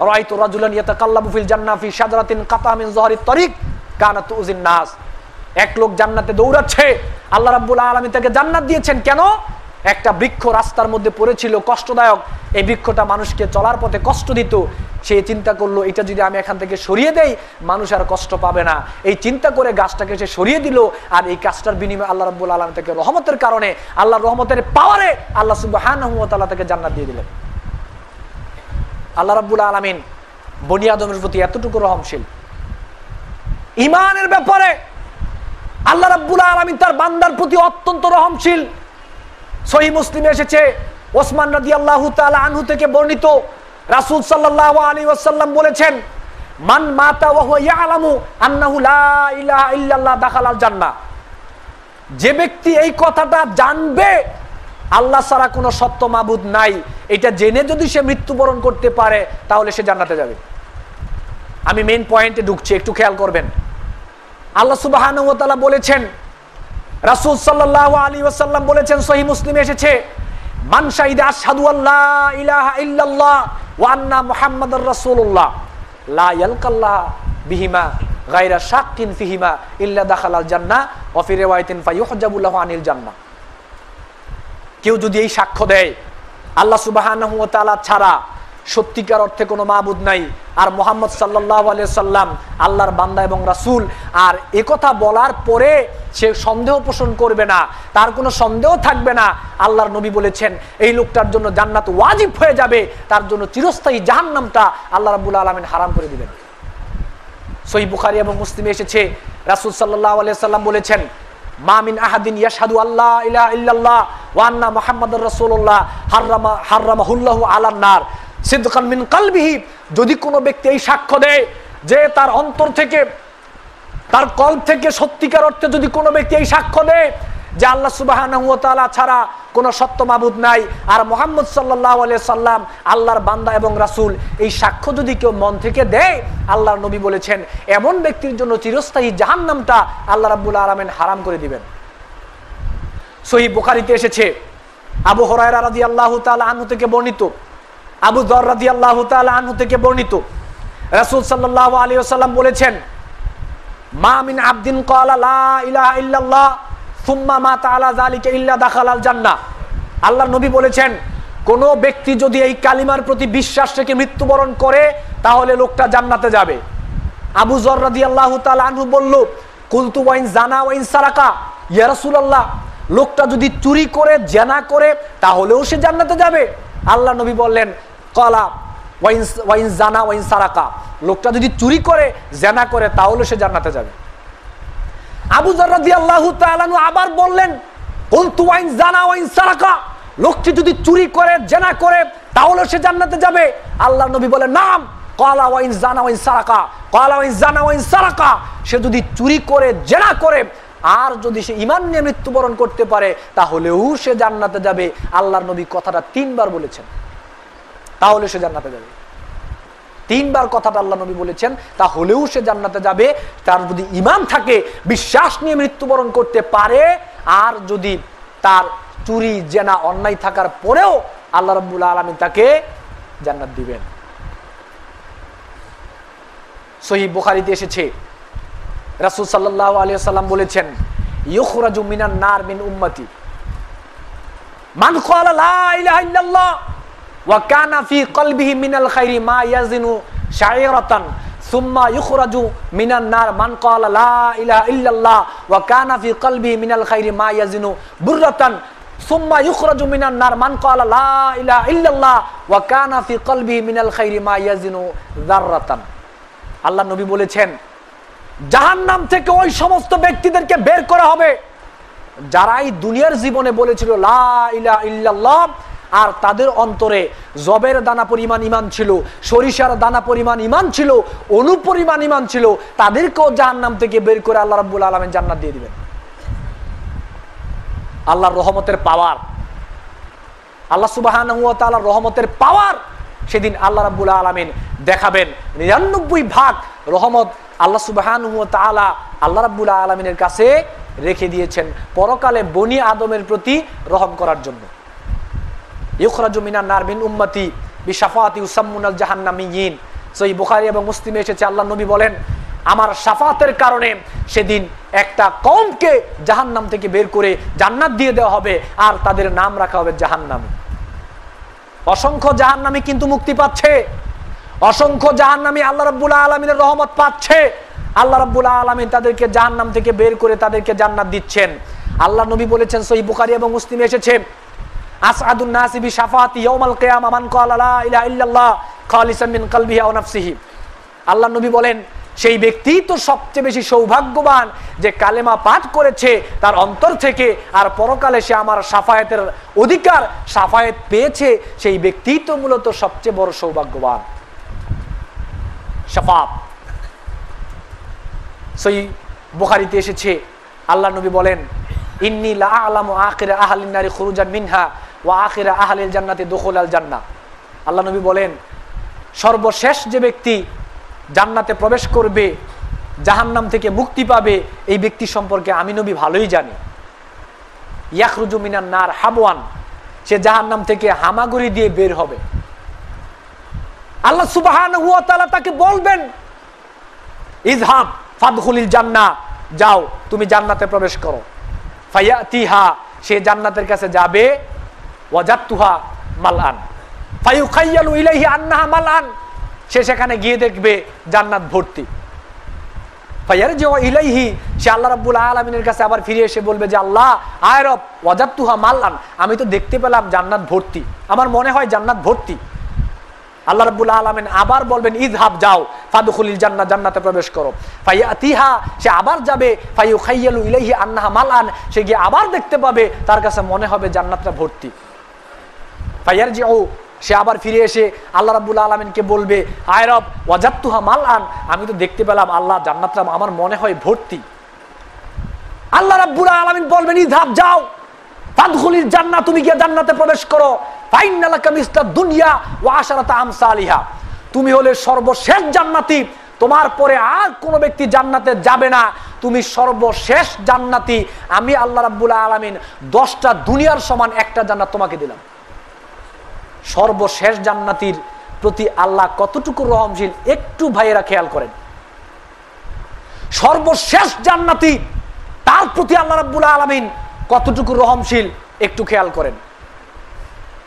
রাআইতু রাজুলান ইয়াতাকাল্লাবু ফিল জান্নাহ ফি শাজারাতিন কাতা মিন যহরিত তরিক কানাত তুযিন নাস। এক লোক জান্নাতে দৌড়াচ্ছে, আল্লাহ রাব্বুল আলামিন তাকে জান্নাত দিয়েছেন। কেন? একটা বৃক্ষ রাস্তার মধ্যে পড়েছিল, কষ্টদায়ক, এই বৃক্ষটা মানুষকে চলার পথে কষ্ট দিত। সে চিন্তা করলো এটা যদি আমি এখান থেকে সরিয়ে দেই মানুষ আর কষ্ট পাবে না। এই চিন্তা করে গাছটাকে সে সরিয়ে দিল, আর এই গাছটার বিনিময়ে আল্লাহ রাব্বুল আলামিন তাকে রহমতের কারণে, আল্লাহর রহমতের পাওয়ারে আল্লাহ সুবহানাহু ওয়া তাআলা তাকে জান্নাত দিয়ে দিলেন। আল্লাহ রাব্বুল আলামিন বনি আদমের প্রতি এতটুকু রহমশীল। ঈমানের ব্যাপারে আল্লাহ রাব্বুল আলামিন তার বান্দার প্রতি অত্যন্ত রহমশীল। সহিহ মুসলিমে এসেছে, ওসমান রাদিয়াল্লাহু তাআলা আনহু থেকে বর্ণিত, রাসূল সাল্লাল্লাহু আলাইহি ওয়াসাল্লাম বলেছেন, মান মাতা ওয়া হুয়া ইয়ালামু আন্নাহু লা ইলাহা ইল্লাল্লাহ দাখালাল জান্নাহ। যে ব্যক্তি এই কথাটা জানবে আল্লাহ ছাড়া কোনো সত্য মাবুদ নাই, এটা জেনে যদি সে মৃত্যুবরণ করতে পারে তাহলে সে জান্নাতে যাবে। আমি মেইন পয়েন্টে ঢুকছি, একটু খেয়াল করবেন। আল্লাহ সুবহানাহু ওয়া তাআলা বলেছেন, রাসূল সাল্লাল্লাহু আলাইহি ওয়াসাল্লাম বলেছেন, সহিহ মুসলিমে এসেছে, মান শাহিদা আশহাদু আল্লা ইলাহা ইল্লাল্লাহ ওয়া আন্না মুহাম্মাদার রাসূলুল্লাহ লা ইয়ালকাল্লাহ বিহিমা গায়রা শাক্কিন ফিহিমা ইল্লা দাখালাল জান্নাহ ওয়া ফি রিওয়ায়াতিন ফায়ুহজাবু লাহু আনিল জান্নাহ। কেউ যদি এই সাক্ষ্য দেয় আল্লাহ সুবহানাহু ওয়া তাআলা ছাড়া সত্যিকার অর্থে কোনো মাবুদ নাই, আর মুহাম্মদ সাল্লাল্লাহু আলাইহি সাল্লাম আল্লাহর বান্দা এবং রাসূল, আর একথা বলার পরে সে সন্দেহ পোষণ করবে না, তার কোনো সন্দেহ থাকবে না, আল্লাহর নবী বলেছেন এই লোকটার জন্য জান্নাত ওয়াজিব হয়ে যাবে, তার জন্য চিরস্থায়ী জাহান্নামটা আল্লাহ রাব্বুল আলামিন হারাম করে দিবেন। সহিহ বুখারী এবং মুসলিমে এসেছে, রাসূল সাল্লাল্লাহু আলাইহি সাল্লাম বলেছেন, মা মিন আহাদিন ইয়াশহাদু আল্লা ইলাহা ইল্লাল্লাহ ওয়া আন্না মুহাম্মাদার রাসূলুল্লাহ হারামাহুল্লাহু আলান নার সিদকান মিন কলবিহি। যদি কোনো ব্যক্তি এই সাক্ষ্য দেয় যে তার অন্তর থেকে, তার কলব থেকে সত্যিকার অর্থে যদি কোনো ব্যক্তি এই সাক্ষ্য দেয় যে আল্লাহ সুবহানাহু ওয়া তাআলা ছাড়া কোনো সত্য মাবুদ নাই, আর মুহাম্মদ সাল্লাল্লাহু আলাইহি সাল্লাম আল্লাহর বান্দা এবং রাসূল, এই সাক্ষ্য যদি কেউ মন থেকে দেয়, আল্লাহর নবী বলেছেন এমন ব্যক্তির জন্য চিরস্থায়ী জাহান্নামটা আল্লাহ রাব্বুল আলামিন হারাম করে দিবেন। সহিহ বুখারীতে এসেছে, আবু হুরায়রা রাদিয়াল্লাহু তাআলা আনহু থেকে বর্ণিত, আবু যর রাদিয়াল্লাহু তাআলা আনহু থেকে বর্ণিত, রাসূল সাল্লাল্লাহু আলাইহি ওয়াসাল্লাম বলেছেন, মা মিন আবদিন ক্বালা লা ইলাহা ইল্লাল্লাহ সুম্মা মাতা আলা যালিকা ইল্লা দাখালাল জান্নাহ। আল্লাহর নবী বলেছেন কোন ব্যক্তি যদি এই কালিমার প্রতি বিশ্বাস রেখে মৃত্যুবরণ করে তাহলে লোকটা জান্নাতে যাবে। আবু যর রাদিয়াল্লাহু তাআলা আনহু বলল, কুলতু ওয়া ইন জানা ওয়া ইন সারাকা, ইয়া রাসূলুল্লাহ, লোকটা যদি চুরি করে জেনা করে তাহলেও সে জান্নাতে যাবে? আল্লাহ নবী বললেন, ক্বালা ওয়া ইন জানা ওয়া ইন সারাকা, লোকটা যদি চুরি করে জেনা করে তাহলে সে জান্নাতে যাবে। আবু যর রাদিয়াল্লাহু তাআলা আনহু আবার বললেন, কুলতু ওয়া ইন জানা ওয়া ইন সারাকা, লোকটি যদি চুরি করে জেনা করে তাহলে সে জান্নাতে যাবে? আল্লাহর নবী বলেন, নাম। ক্বালা ওয়া ইন জানা ওয়া ইন সারাকা, ক্বালা ওয়া ইন জানা ওয়া ইন সারাকা, সে যদি চুরি করে জেনা করে আর যদি সে ঈমান নিয়ে মৃত্যুবরণ করতে পারে তাহলেও সে জান্নাতে যাবে। আল্লাহর নবী কথাটা 3 বার বলেছেন, তাহলে সে জান্নাতে যাবে। 3 বার কথাটা আল্লাহ নবী বলেছেন, তাহলেও সে জান্নাতে যাবে। তার যদি ঈমান থাকে, বিশ্বাস নিয়ে মৃত্যুবরণ করতে পারে, আর যদি তার চুরি জেনা অন্যায় থাকার পরেও আল্লাহ রাব্বুল আলামিন তাকে জান্নাত দিবেন। সহিহ বুখারীতে এসেছে, রাসূল সাল্লাল্লাহু আলাইহি ওয়াসাল্লাম বলেছেন, ইউখরাজু মিনান নার মিন উম্মতি মান ক্বালা লা ইলাহা ইল্লাল্লাহ ওয়া কানা ফি কলবিহি মিনাল খাইরি মা ইয়াজিনু শাইরাতান সুম্মা ইউখরাজু মিনান নার মান ক্বালা লা ইলাহা ইল্লাল্লাহ ওয়া কানা ফি কলবিহি মিনাল খাইরি মা ইয়াজিনু বুররাতান সুম্মা ইউখরাজু মিনান নার মান ক্বালা লা ইলাহা ইল্লাল্লাহ ওয়া কানা ফি কলবিহি মিনাল খাইরি মা ইয়াজিনু যাররাতান। আল্লাহ নবী বলেছেন, জাহান্নাম থেকে ওই সমস্ত ব্যক্তিদেরকে বের করা হবে যারা এই দুনিয়ার জীবনে বলেছিল লা ইলাহা ইল্লাল্লাহ, আর তাদের অন্তরে জবের দানা পরিমাণ ঈমান ছিল, সরিষার দানা পরিমাণ ঈমান ছিল, অনুপরিমাণ ঈমান ছিল, তাদেরকেও জাহান্নাম থেকে বের করে আল্লাহ রাব্বুল আলামিন জান্নাত দিয়ে দিবেন। আল্লাহর রহমতের পাওয়ার, আল্লাহ সুবহানাহু ওয়া তাআলার রহমতের পাওয়ার সেদিন আল্লাহ রাব্বুল আলামিন দেখাবেন 99 ভাগ রহমত আল্লাহ সুবহানাহু ওয়া তাআলা আল্লাহ রাব্বুল আলামিনের কাছে রেখে দিয়েছেন পরকালে বনি আদমের প্রতি রহম করার জন্য। ইউখরাজু মিনান নার মিন উম্মতি বিশাফাতি ইউসাম্মুনাল জাহান্নামিয়িন। সহিহ বুখারী এবং মুসলিমে এসেছে, আল্লাহ নবী বলেন, আমার শাফাতের কারণে সেদিন একটা কওমকে জাহান্নাম থেকে বের করে জান্নাত দিয়ে দেওয়া হবে, আর তাদের নাম রাখা হবে জাহান্নামী। অসংখ্য জাহান্নামী কিন্তু মুক্তি পাচ্ছে, অসংখ্য জাহান্নামী আল্লাহ রাব্বুল আলামিনের রহমত পাচ্ছে। আল্লাহ রাব্বুল আলামিন তাদেরকে জাহান্নাম থেকে বের করে তাদেরকে জান্নাত দিচ্ছেন। আল্লাহ নবী বলেছেন, সহিহ বুখারী এবং মুসলিমে এসেছে, আসআদুন নাসি বিশাফাতি ইয়াউমাল কিয়ামা মান ক্বালা লা ইলাহা ইল্লাল্লাহ খালিসান মিন কলবিহি ওয়া নাফসিহি। আল্লাহ নবী বলেন, সেই ব্যক্তি তো সবচেয়ে বেশি সৌভাগ্যবান যে কালেমা পাঠ করেছে তার অন্তর থেকে, আর পরকালে সে আমার শাফায়াতের অধিকার শাফায়াত পেয়েছে, সেই ব্যক্তি তো মূলত সবচেয়ে বড় সৌভাগ্যবান। শাফাত সহিহ বুখারীতে এসেছে, আল্লাহ নবী বলেন, ইন্নী লা আ'লামু আখিরা আহলিন নারি খুরুজান মিনহা ওয়া আখিরা আহলিল জান্নাতি দুখুলাল জান্নাহ। আল্লাহ নবী বলেন, সর্বশেষ যে ব্যক্তি জান্নাতে প্রবেশ করবে, জাহান্নাম থেকে মুক্তি পাবে, এই ব্যক্তি সম্পর্কে আমি নবী ভালোই জানি। ইয়াখরুজু মিনান নার হাবওয়ান, সে জাহান্নাম থেকে হামাগুড়ি দিয়ে বের হবে। আল্লাহ সুবহানাহু ওয়া তাআলা তাকে বলবেন, ইযহাব ফাদখুলিল জান্নাহ, যাও তুমি জান্নাতে প্রবেশ করো। ফায়াতিহা, সে জান্নাতের কাছে যাবে, ওয়াজাতুহা মালআন ফায়ুখাইয়ালু ইলাইহি আন্নাহা মালআন, সে সেখানে গিয়ে দেখবে জান্নাত ভর্তি। ফায়ারজিউ ইলাইহি, সে আল্লাহ রাব্বুল আলামিনের কাছে আবার ফিরে এসে বলবে যে, আল্লাহ আয় রব, ওয়াজাতুহা মালআন, আমি তো দেখতে পেলাম জান্নাত ভর্তি, আমার মনে হয় জান্নাত ভর্তি। আল্লাহ রাব্বুল আলামিন আবার বলবেন, ইযহাব, যাও ফাদখুলিল জান্নাহ, জান্নাতে প্রবেশ করো। ফায়াতিহা, সে আবার যাবে, ফায়ুখাইয়ালু ইলাইহি আন্নাহা মালআন, সে গিয়ে আবার দেখতে পাবে তার কাছে মনে হবে জান্নাতটা ভর্তি। ফায়ারজিউ, সে আবার ফিরে এসে আল্লাহ রাব্বুল আলামিনকে বলবে, আয় রব, ওয়াজাতুহা মালআন, আমি তো দেখতে পেলাম আল্লাহ জান্নাতটা আমার মনে হয় ভর্তি। আল্লাহ রাব্বুল আলামিন বলবেন, ইযহাব, যাও ফাদখুলিল জান্নাহ, তুমি গিয়ে জান্নাতে প্রবেশ করো। ফাইন্না লাকা মিসলাদ দুনিয়া ওয়া আশারাতা আমসালিহা, তুমি হলে সর্বশেষ জান্নাতি, তোমার পরে আর কোনো ব্যক্তি জান্নাতে যাবে না, তুমি সর্বশেষ জান্নাতি। আমি আল্লাহ রাব্বুল আলামিন 10টা দুনিয়ার সমান একটা জান্নাত তোমাকে দিলাম। সর্বশেষ জান্নাতির প্রতি আল্লাহ কতটুকু রহমশীল একটু ভাইয়েরা খেয়াল করেন। সর্বশেষ জান্নাতি, তার প্রতি আল্লাহ রাব্বুল আলামিন কতটুকু রহমশীল একটু খেয়াল করেন।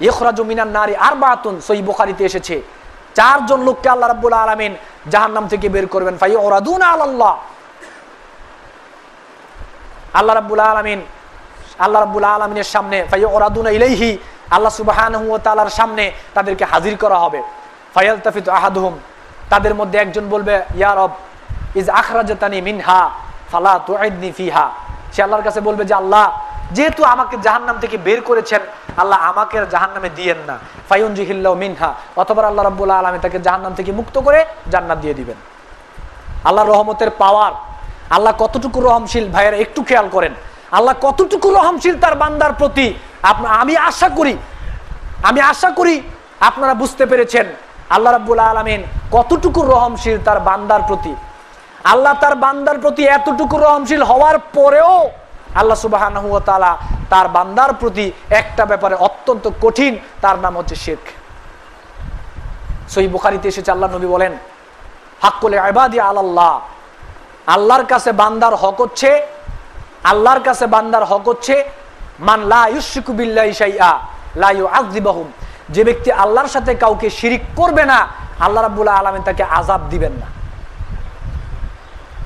ইখরাজু মিনান নারি আরবাতুন, সহিহ বুখারীতে এসেছে, 4 জন লোককে আল্লাহ রাব্বুল আলামিন জাহান্নাম থেকে বের করবেন। ফায়ুরাদুনা আলাল্লাহ, আল্লাহ রাব্বুল আলামিনের সামনে, ফায়ুরাদুনা ইলাইহি, আল্লাহ সুবহানাহু ওয়া তাআলার সামনে তাদেরকে হাজির করা হবে। ফায়ালতাফিতু আহাদুহুম, তাদের মধ্যে একজন বলবে, ইয়া রব, ইজ আখরাজাতানি মিনহা ফালা তুইদনি ফিহা, সে আল্লাহর কাছে বলবে যে, আল্লাহ যেহেতু আমাকে জাহান্নাম থেকে বের করেছেন, আল্লাহ আমাকে জাহান্নামে দিয়েন না। ফায়ুনজিহিল্লাহু মিনহা, অথবা আল্লাহ রাব্বুল আলামিন তাকে জাহান্নাম থেকে মুক্ত করে জান্নাত দিয়ে দিবেন। আল্লাহর রহমতের পাওয়ার, আল্লাহ কতটুকু রহমশীল ভাইয়েরা একটু খেয়াল করেন। আল্লাহ কতটুকু রহমশীল তার বান্দার প্রতি। আমি আশা করি আপনারা বুঝতে পেরেছেন আল্লাহ রাব্বুল আলামিন কতটুকু রহমশীল তার বান্দার প্রতি। আল্লাহ তার বান্দার প্রতি এতটুকু রহমশীল হওয়ার পরেও আল্লাহ সুবহানাহু ওয়া তাআলা তার বান্দার প্রতি একটা ব্যাপারে অত্যন্ত কঠিন, তার নাম হচ্ছে শিরক। সহিহ বুখারীতে এসেছে, আল্লাহ নবী বলেন, হাক্কুল ইবাদি আলাল্লাহ, আল্লাহর কাছে বান্দার হক হচ্ছে মান লা ইউশরিকু বিল্লাহি শাইআ লা ইউআযিবুহুম, যে ব্যক্তি আল্লাহর সাথে কাউকে শিরিক করবে না, আল্লাহ রাব্বুল আলামিন তাকে আযাব দিবেন না।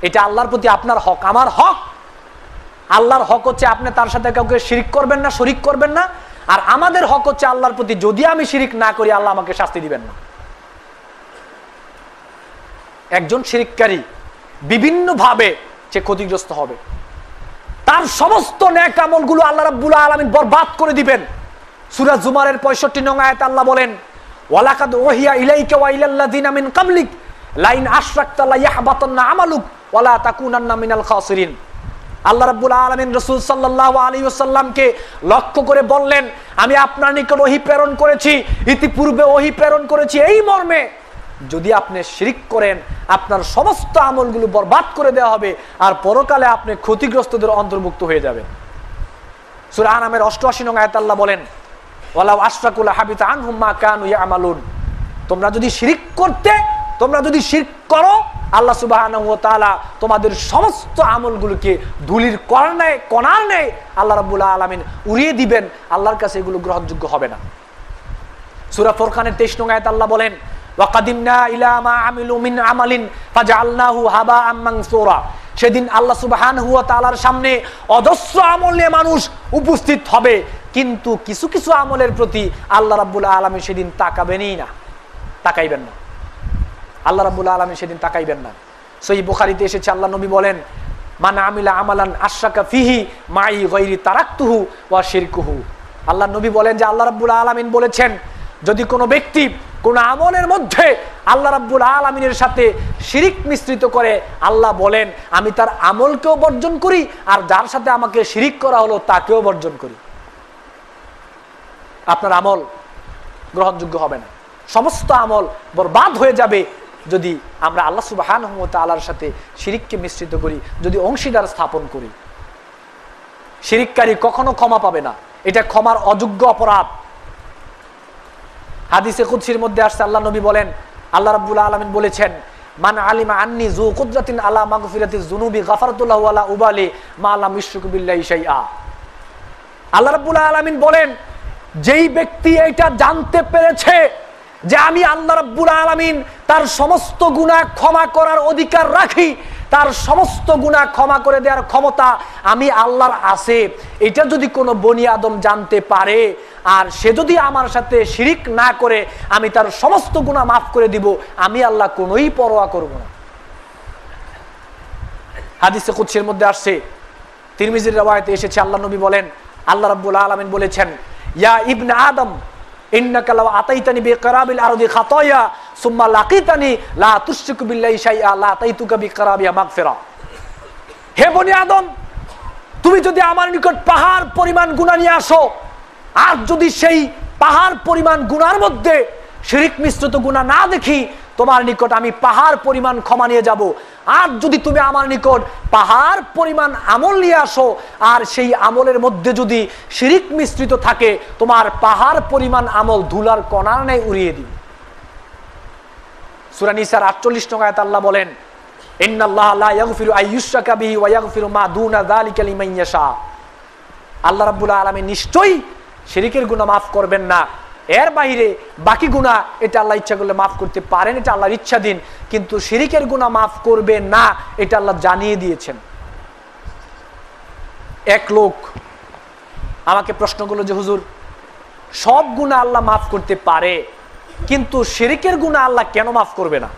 এটা আল্লাহর প্রতি আপনার হক, আমার হক। আল্লাহর হক হচ্ছে আপনি তার সাথে কাউকে শিরিক করবেন না, শরীক করবেন না। আর আমাদের হক হচ্ছে আল্লাহর প্রতি, যদি আমি শিরিক না করি আল্লাহ আমাকে শাস্তি দিবেন না। একজন শিরিককারী বিভিন্ন ভাবে সে ক্ষতিগ্রস্ত হবে, তার সমস্ত নেক আমলগুলো আল্লাহ রাব্বুল আলামিন বরবাদ করে দিবেন। সূরা জুমারের 65 নং আয়াতে আল্লাহ বলেন, ওয়ালাকাদ ওহিয়া ইলাইকা ওয়া ইলাল্লাযিনা মিন ক্বাবলিক লাইন আশরাকতা লা ইয়াহবাতান্না আমালুক ওয়া লা তাকুনান্না মিনাল খাসিরিন। আল্লাহ রাব্বুল আলামিন রাসূল সাল্লাল্লাহু আলাইহি ওয়াসাল্লামকে লক্ষ্য করে বললেন, আমি আপনার নিকট ওহী প্রেরণ করেছি, ইতিপূর্বে ওহী প্রেরণ করেছি এই মর্মে, যদি আপনি শিরক করেন আপনার সমস্ত আমলগুলো বরবাদ করে দেওয়া হবে আর পরকালে আপনি ক্ষতিগ্রস্তদের অন্তর্ভুক্ত হয়ে যাবেন। সূরা আনামের 88 নং আয়াতে আল্লাহ বলেন, ওয়ালাউ আশরাকু লাহাবিতা আনহুম মা কানু ইয়ামালুন, তোমরা যদি শিরক করতে, তোমরা যদি শিরক করো, আল্লাহ সুবহানাহু ওয়া তাআলা তোমাদের সমস্ত আমলগুলোকে ধুলির কণার ন্যায় আল্লাহ রাব্বুল আলামিন উড়িয়ে দিবেন, আল্লাহর কাছে এগুলো গ্রহণযোগ্য হবে না। সূরা ফুরকানের 23 নং আয়াতে আল্লাহ বলেন, ওয়াকাদিমনা ইলা মা আমিলু মিন আমালিন ফাজআলনাহু হাবাআম মানসুরা, সেদিন আল্লাহ সুবহানাহু ওয়া তাআলার সামনে অজস্র আমল নিয়ে মানুষ উপস্থিত হবে, কিন্তু কিছু কিছু আমলের প্রতি আল্লাহ রাব্বুল আলামিন সেদিন তাকাইবেন না। আল্লাহ রাব্বুল আলামিন সেদিন তাকাইবেন না। সহিহ বুখারীতে এসেছে, আল্লাহ নবী বলেন, মান আমিলা আমালান আশরাকা ফিহি মাই গায়রি তারাকতুহু ওয়া শিরকুহু। আল্লাহ নবী বলেন যে আল্লাহ রাব্বুল আলামিন বলেছেন, যদি কোনো ব্যক্তি কোন আমলের মধ্যে আল্লাহ রাব্বুল আলামিনের সাথে শিরিক মিশ্রিত করে, আল্লাহ বলেন আমি তার আমলকেও বর্জন করি আর যার সাথে আমাকে শিরিক করা হলো তাকেও বর্জন করি। আপনার আমল গ্রহণযোগ্য হবে না, সমস্ত আমল বরবাদ হয়ে যাবে যদি আমরা আল্লাহ সুবহানাহু ওয়া তাআলার সাথে শিরিককে মিশ্রিত করি, যদি অংশীদার স্থাপন করি। শিরিককারী কখনো ক্ষমা পাবে না, এটা ক্ষমার অযোগ্য অপরাধ। হাদিসে কুদসির মধ্যে আসছে, আল্লাহ নবী বলেন, আল্লাহ রাব্বুল আলামিন বলেছেন, মান আলিমা আন্নী যু কুদরাতিন আলা মাগফিরাতিজ যুনুবি গাফারতু লাহু ওয়ালা উবালি মা লাম ইশরিক বিল্লাহি শাইআ। আল্লাহ রাব্বুল আলামিন বলেন, যেই ব্যক্তি এটা জানতে পেরেছে যে আমি আল্লাহ রাব্বুল আলামিন তার সমস্ত গুনাহ ক্ষমা করার অধিকার রাখি, তার সমস্ত গুনাহ ক্ষমা করে দেওয়ার ক্ষমতা আমি আল্লাহর আছে, এটা যদি কোনো বনি আদম জানতে পারে আর সে যদি আমার সাথে শিরিক না করে, আমি তার সমস্ত গুনাহ মাফ করে দিব, আমি আল্লাহ কোনোই পরোয়া করব না। হাদিসে কুদসির মধ্যে আসছে, তিরমিজির riwayate এসেছে, আল্লাহ নবী বলেন, আল্লাহ রাব্বুল আলামিন বলেছেন, ইয়া ইবনে আদম ইন্নাকা লাউ আতাইতানি বিকরাবিল আরদি খাতায়া সুম্মা লাকিতানি লা তুশরিকু বিল্লাহি শাইআ লা আতাইতুকা বিকরাবিহা মাগফিরা। হে বনি আদম, তুমি যদি আমার নিকট পাহাড় পরিমাণ গুনাহ নিয়ে আসো আর যদি সেই পাহাড় পরিমাণ গুনার মধ্যে শিরিক মিশ্রিত গুনাহ না দেখি, তোমার নিকট আমি পাহাড় পরিমাণ ক্ষমা নিয়ে যাব। আর যদি তুমি আমার নিকট পাহাড় পরিমাণ আমল নিয়ে আসো আর সেই আমলের মধ্যে যদি শিরিক মিশ্রিত থাকে, তোমার পাহাড় পরিমাণ আমল ধুলার কণার ন্যায় উড়িয়ে দিই। সূরা নিসার 48 নং আয়াতে আল্লাহ বলেন, ইন্নাল্লাহা লা ইয়াগফিরু আইয়ুশরাকা বিহি ওয়া ইয়াগফিরু মা দুনা যালিকা লিমান ইয়াশা। আল্লাহ রাব্বুল আলামিন নিশ্চয়ই শিরিকের গুনাহ মাফ করবেন না, এর বাইরে বাকি গুনাহ এটা আল্লাহ ইচ্ছা করলে মাফ করতে পারেন, এটা আল্লাহর ইচ্ছাধীন, কিন্তু শিরিকের গুনাহ মাফ করবে না এটা আল্লাহ জানিয়ে দিয়েছেন। এক লোক আমাকে প্রশ্ন করলো যে হুজুর, সব গুনাহ আল্লাহ মাফ করতে পারে কিন্তু শিরিকের গুনাহ আল্লাহ কেন মাফ করবে না?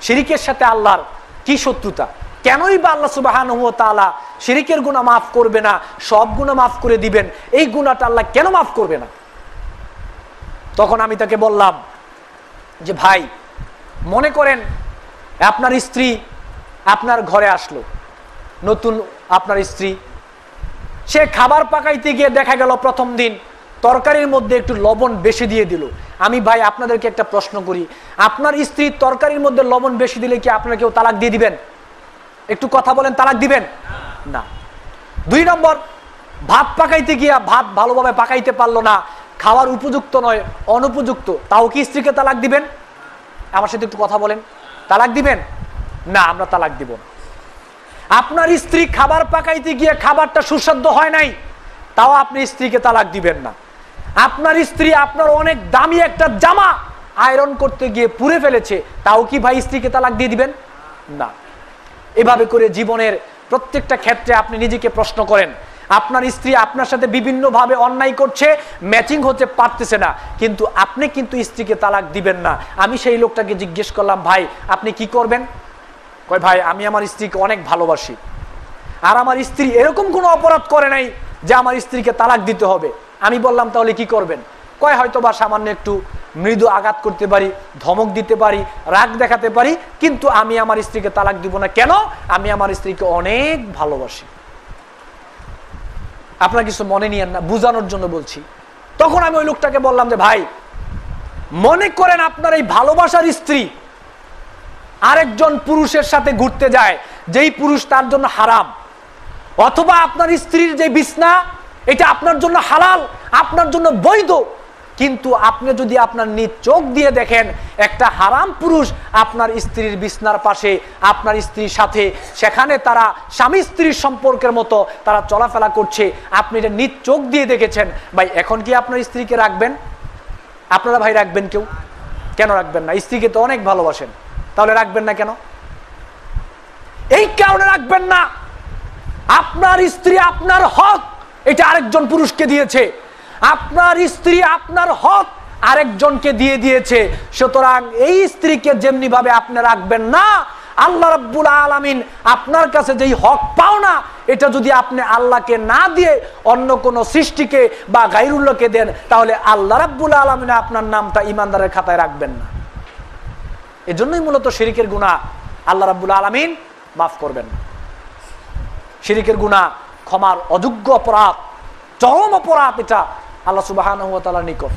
শিরিকের সাথে আল্লাহর কি শত্রুতা? কেনই বা আল্লাহ সুবহানাহু ওয়া তাআলা শিরিকের গুনাহ মাফ করবে না, সব গুনাহ মাফ করে দিবেন, এই গুনাহটা আল্লাহ কেন মাফ করবে না? তখন আমি তাকে বললাম যে ভাই, মনে করেন আপনার স্ত্রী আপনার ঘরে আসলো, নতুন আপনার স্ত্রী, সে খাবার পাকাইতে গিয়ে দেখা গেল প্রথম দিন তরকারির মধ্যে একটু লবণ বেশি দিয়ে দিল। আমি ভাই আপনাদেরকে একটা প্রশ্ন করি, আপনার স্ত্রী তরকারির মধ্যে লবণ বেশি দিলে কি আপনারা কেউ তালাক দিয়ে দিবেন? একটু কথা বলেন, তালাক দিবেন না। 2 নম্বর, ভাত পাকাইতে গিয়া ভাত ভালোভাবে পাকাইতে পারলো না, খাওয়ার উপযুক্ত নয়, অনুপযুক্ত, তাও কি স্ত্রীকে তালাক দিবেন? আমার সাথে একটু কথা বলেন, তালাক দিবেন না? আমরা তালাক দিব না। আপনার স্ত্রী খাবার পাকাইতে গিয়ে খাবারটা সুস্বাদু হয় নাই, তাও আপনি স্ত্রীকে তালাক দিবেন না। আপনার স্ত্রী আপনার অনেক দামি একটা জামা আয়রন করতে গিয়ে পুড়ে ফেলেছে, তাও কি ভাই স্ত্রীকে তালাক দিয়ে দিবেন? না। এভাবে করে জীবনের প্রত্যেকটা ক্ষেত্রে আপনি নিজেকে প্রশ্ন করেন, আপনার স্ত্রী আপনার সাথে বিভিন্নভাবে অন্যায় করছে, ম্যাচিং হতে পারতেছে না, কিন্তু আপনি কিন্তু স্ত্রীকে তালাক দিবেন না। আমি সেই লোকটাকে জিজ্ঞেস করলাম, ভাই আপনি কি করবেন? কয় ভাই আমি আমার স্ত্রীকে অনেক ভালোবাসি, আর আমার স্ত্রী এরকম কোনো অপরাধ করে নাই যে আমার স্ত্রীকে তালাক দিতে হবে। আমি বললাম তাহলে কি করবেন? কয় হয়তো বা সামান্য একটু মৃদু আঘাত করতে পারি, ধমক দিতে পারি, রাগ দেখাতে পারি, কিন্তু আমি আমার স্ত্রীকে তালাক দিব না। কেন? আমি আমার স্ত্রীকে অনেক ভালোবাসি। আপনারা কিছু মনে নিয়েন না, বুঝানোর জন্য বলছি। তখন আমি ওই লোকটাকে বললাম যে ভাই, মনে করেন আপনার এই ভালোবাসার স্ত্রী আরেকজন পুরুষের সাথে ঘুরতে যায়, যেই পুরুষ তার জন্য হারাম, অথবা আপনার স্ত্রীর যে বিছনা এটা আপনার জন্য হালাল, আপনার জন্য বৈধ, কিন্তু আপনি যদি আপনার নিজ চোখ দিয়ে দেখেন একটা হারাম পুরুষ আপনার স্ত্রীর বিছনার পাশে আপনার স্ত্রীর সাথে, সেখানে তারা স্বামী স্ত্রীর সম্পর্কের মতো তারা চলাফেরা করছে, আপনি এটা নিজ চোখ দিয়ে দেখেছেন, ভাই এখন কি আপনার স্ত্রীকে রাখবেন? আপনারা ভাই রাখবেন? কেউ কেন রাখবেন না? স্ত্রীকে তো অনেক ভালোবাসেন, তাহলে রাখবেন না কেন? এই কারণে রাখবেন না, আপনার স্ত্রী আপনার হক এটা আরেকজন পুরুষকে দিয়েছে, আপনার স্ত্রী আপনার হক আরেকজনকে দিয়ে দিয়েছে। সুতরাং এই স্ত্রীকে যেমনি ভাবে আপনি রাখবেন না, আল্লাহ রাব্বুল আলামিন আপনার কাছে যেই হক পাও না, এটা যদি আপনি আল্লাহকে না দিয়ে অন্য কোন সৃষ্টিকে বা গায়রুল্লাহকে দেন, তাহলে আল্লাহ রাব্বুল আলামিন আপনার নামটা ঈমানদারের খাতায় রাখবেন না। এজন্যই মূলত শিরকের গুনাহ আল্লাহ রাব্বুল আলামিন মাফ করবেন না। শিরকের গুনাহ ক্ষমার অযোগ্য অপরাধ, চরম অপরাধ, এটা আল্লাহ সুবহানাহু ওয়া তাআলার নিকট